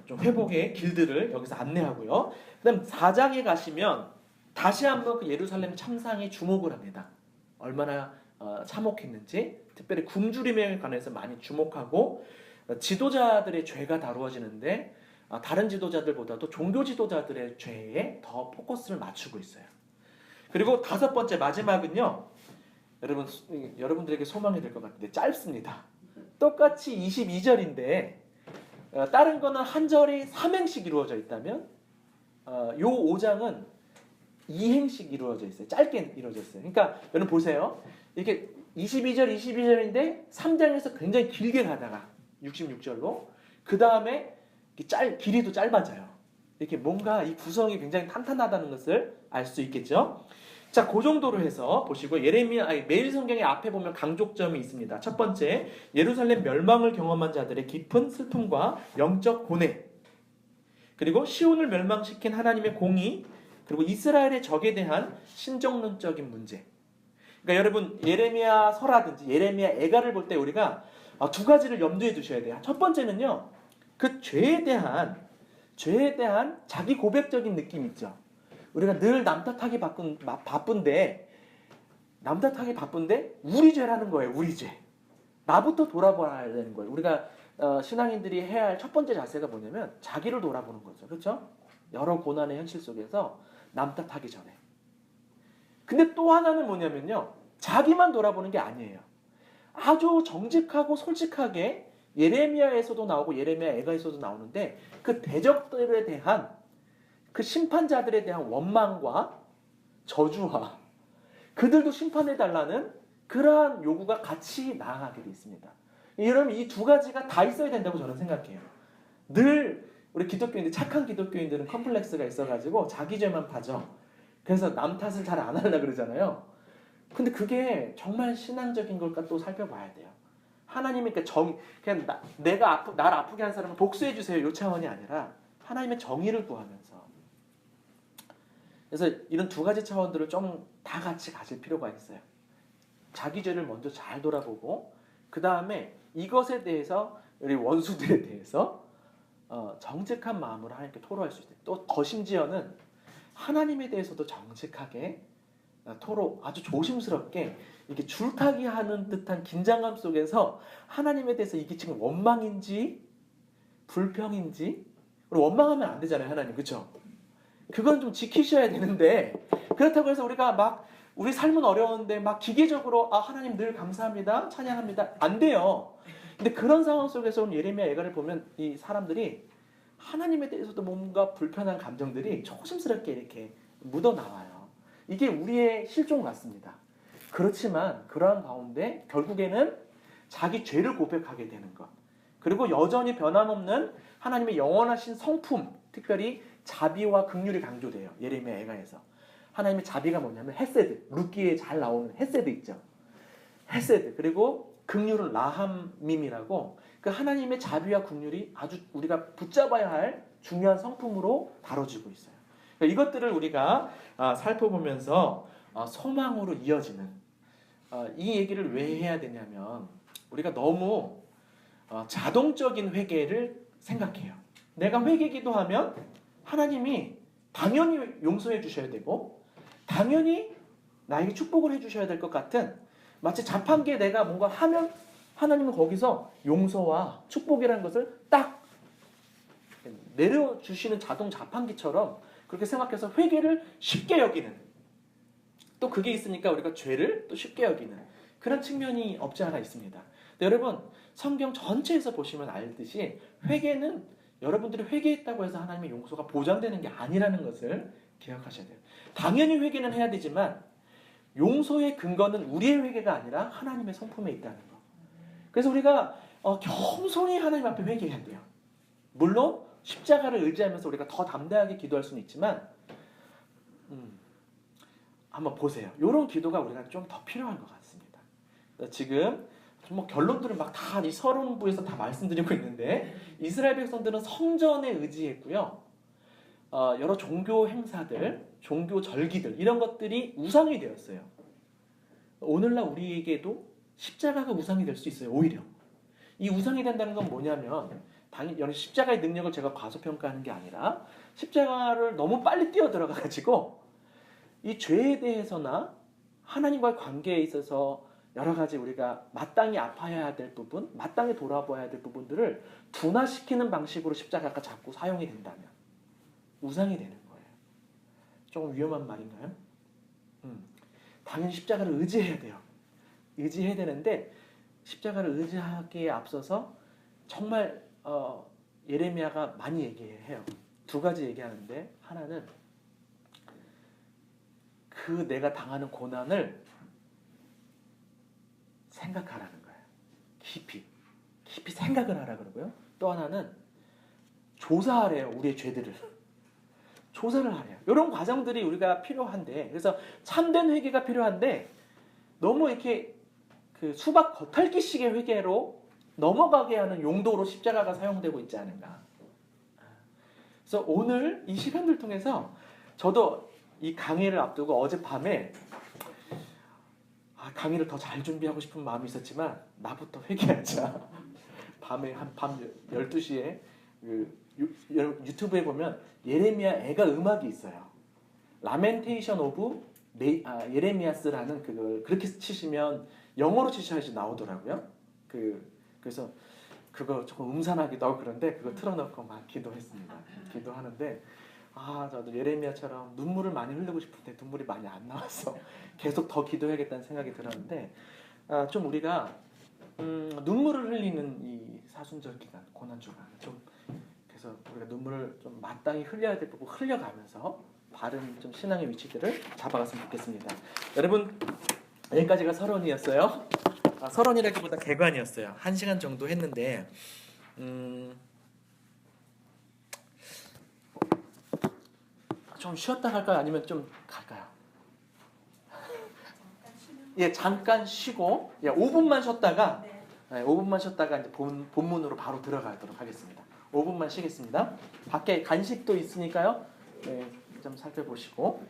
좀 회복의 길들을 여기서 안내하고요. 그다음 4장에 가시면 다시 한번 그 예루살렘 참상에 주목을 합니다. 얼마나 참혹했는지, 특별히 굶주림에 관해서 많이 주목하고, 지도자들의 죄가 다루어지는데 다른 지도자들보다도 종교 지도자들의 죄에 더 포커스를 맞추고 있어요. 그리고 5번째 마지막은요, 여러분들에게 소망이 될 것 같은데 짧습니다. 똑같이 22절인데 다른 거는 한 절이 3행씩 이루어져 있다면 요 5장은 2행씩 이루어져 있어요. 짧게 이루어져 있어요. 그러니까 여러분 보세요. 이렇게 22절인데 3장에서 굉장히 길게 가다가 66절로 그 다음에 길이도 짧아져요. 이렇게 뭔가 이 구성이 굉장히 탄탄하다는 것을 알 수 있겠죠. 자, 그 정도로 해서 보시고 매일 성경의 앞에 보면 강조점이 있습니다. 첫 번째, 예루살렘 멸망을 경험한 자들의 깊은 슬픔과 영적 고뇌, 그리고 시온을 멸망시킨 하나님의 공의, 그리고 이스라엘의 적에 대한 신정론적인 문제. 그러니까 여러분 예레미야서라든지 예레미야 애가를 볼 때 우리가 두 가지를 염두에 두셔야 돼요. 첫 번째는요, 그 죄에 대한 자기 고백적인 느낌 있죠. 우리가 늘 남 탓하기 바쁜데 우리 죄라는 거예요. 우리 죄. 나부터 돌아봐야 되는 거예요. 우리가 신앙인들이 해야 할 첫 번째 자세가 뭐냐면 자기를 돌아보는 거죠. 그렇죠? 여러 고난의 현실 속에서 남 탓하기 전에. 근데 또 하나는 뭐냐면요. 자기만 돌아보는 게 아니에요. 아주 정직하고 솔직하게 예레미야에서도 나오고 예레미야 애가에서도 나오는데 그 대적들에 대한 그 심판자들에 대한 원망과 저주와 그들도 심판해달라는 그러한 요구가 같이 나아가게 돼 있습니다. 여러분 이 두 가지가 다 있어야 된다고 저는 생각해요. 늘 우리 기독교인들 착한 기독교인들은 컴플렉스가 있어가지고 자기 죄만 파죠. 그래서 남 탓을 잘 안 하려고 그러잖아요. 근데 그게 정말 신앙적인 걸까 또 살펴봐야 돼요. 하나님이 그냥 날 아프게 한 사람을 복수해 주세요 요 차원이 아니라 하나님의 정의를 구하면서 그래서 이런 두 가지 차원들을 좀 다 같이 가질 필요가 있어요. 자기 죄를 먼저 잘 돌아보고 그 다음에 이것에 대해서 우리 원수들에 대해서 정직한 마음으로 하나님께 토로할 수 있어요. 또 더 심지어는 하나님에 대해서도 정직하게 아주 조심스럽게 이렇게 줄타기 하는 듯한 긴장감 속에서 하나님에 대해서 이게 지금 원망인지 불평인지 원망하면 안 되잖아요. 하나님 그렇죠? 그건 좀 지키셔야 되는데 그렇다고 해서 우리가 막 우리 삶은 어려운데 막 기계적으로 하나님 늘 감사합니다 찬양합니다 안 돼요. 근데 그런 상황 속에서 온 예레미야 예가를 보면 이 사람들이 하나님에 대해서도 뭔가 불편한 감정들이 조심스럽게 이렇게 묻어나와요. 이게 우리의 실종 같습니다. 그렇지만 그러한 가운데 결국에는 자기 죄를 고백하게 되는 것 그리고 여전히 변함없는 하나님의 영원하신 성품 특별히 자비와 긍휼이 강조돼요. 예레미야 애가에서 하나님의 자비가 뭐냐면 헤세드 룻기에 잘 나오는 헤세드 있죠. 헤세드 그리고 긍휼은 라함밈이라고 그 하나님의 자비와 긍휼이 아주 우리가 붙잡아야 할 중요한 성품으로 다뤄지고 있어요. 그러니까 이것들을 우리가 살펴보면서 소망으로 이어지는 이 얘기를 왜 해야 되냐면 우리가 너무 자동적인 회개를 생각해요. 내가 회개 기도하면 하나님이 당연히 용서해 주셔야 되고 당연히 나에게 축복을 해 주셔야 될 것 같은 마치 자판기에 내가 뭔가 하면 하나님은 거기서 용서와 축복이라는 것을 딱 내려주시는 자동 자판기처럼 그렇게 생각해서 회개를 쉽게 여기는 또 그게 있으니까 우리가 죄를 또 쉽게 여기는 그런 측면이 없지 않아 있습니다. 근데 여러분 성경 전체에서 보시면 알듯이 회개는 여러분들이 회개했다고 해서 하나님의 용서가 보장되는 게 아니라는 것을 기억하셔야 돼요. 당연히 회개는 해야 되지만 용서의 근거는 우리의 회개가 아니라 하나님의 성품에 있다는 거. 그래서 우리가 겸손히 하나님 앞에 회개해야 돼요. 물론 십자가를 의지하면서 우리가 더 담대하게 기도할 수는 있지만 한번 보세요. 이런 기도가 우리가 좀 더 필요한 것 같습니다. 지금 뭐 결론들을 막 다 이 서론부에서 다 말씀드리고 있는데 이스라엘 백성들은 성전에 의지했고요. 여러 종교 행사들, 종교 절기들 이런 것들이 우상이 되었어요. 오늘날 우리에게도 십자가가 우상이 될 수 있어요. 오히려 이 우상이 된다는 건 뭐냐면 당연히 십자가의 능력을 제가 과소평가하는 게 아니라 십자가를 너무 빨리 뛰어들어가가지고 이 죄에 대해서나 하나님과의 관계에 있어서 여러 가지 우리가 마땅히 아파해야 될 부분, 마땅히 돌아봐야 될 부분들을 둔화시키는 방식으로 십자가가 자꾸 사용이 된다면 우상이 되는 거예요. 조금 위험한 말인가요? 당연히 십자가를 의지해야 돼요. 의지해야 되는데 십자가를 의지하기에 앞서서 정말 예레미야가 많이 얘기해요. 두 가지 얘기하는데 하나는 그 내가 당하는 고난을 생각하라는 거예요. 깊이 생각을 하라 그러고요. 또 하나는 조사하래요. 우리의 죄들을. 조사를 하래요. 이런 과정들이 우리가 필요한데 그래서 참된 회개가 필요한데 너무 이렇게 그 수박 겉핥기식의 회개로 넘어가게 하는 용도로 십자가가 사용되고 있지 않은가. 그래서 오늘 이 시간들 통해서 저도 이 강의를 앞두고 어젯밤에 강의를 더 잘 준비하고 싶은 마음이 있었지만 나부터 회개하자. 밤에 밤 12시에 유튜브에 보면 예레미야 애가 음악이 있어요. 라멘테이션 오브 예레미야스라는 그걸 그렇게 치시면 영어로 치셔야지 나오더라고요. 그래서 그거 조금 음산하기도 하고 그런데 그거 틀어놓고 막 기도했습니다. 기도하는데 저도 예레미야처럼 눈물을 많이 흘리고 싶은데 눈물이 많이 안 나와서 계속 더 기도해야겠다는 생각이 들었는데 좀 우리가 눈물을 흘리는 이 사순절 기간, 고난주간 좀 그래서 우리가 눈물을 좀 마땅히 흘려야 될 부분 흘려가면서 바른 좀 신앙의 위치들을 잡아갔으면 좋겠습니다. 여러분 여기까지가 서론이었어요. 서론이라기보다 개관이었어요. 1시간 정도 했는데 좀 쉬었다 갈까요? 아니면 좀 갈까요? 예, 잠깐 쉬고 5분만 쉬었다가 5분만 쉬었다가 이제 본문으로 바로 들어가도록 하겠습니다. 5분만 쉬겠습니다. 밖에 간식도 있으니까요. 좀 살펴보시고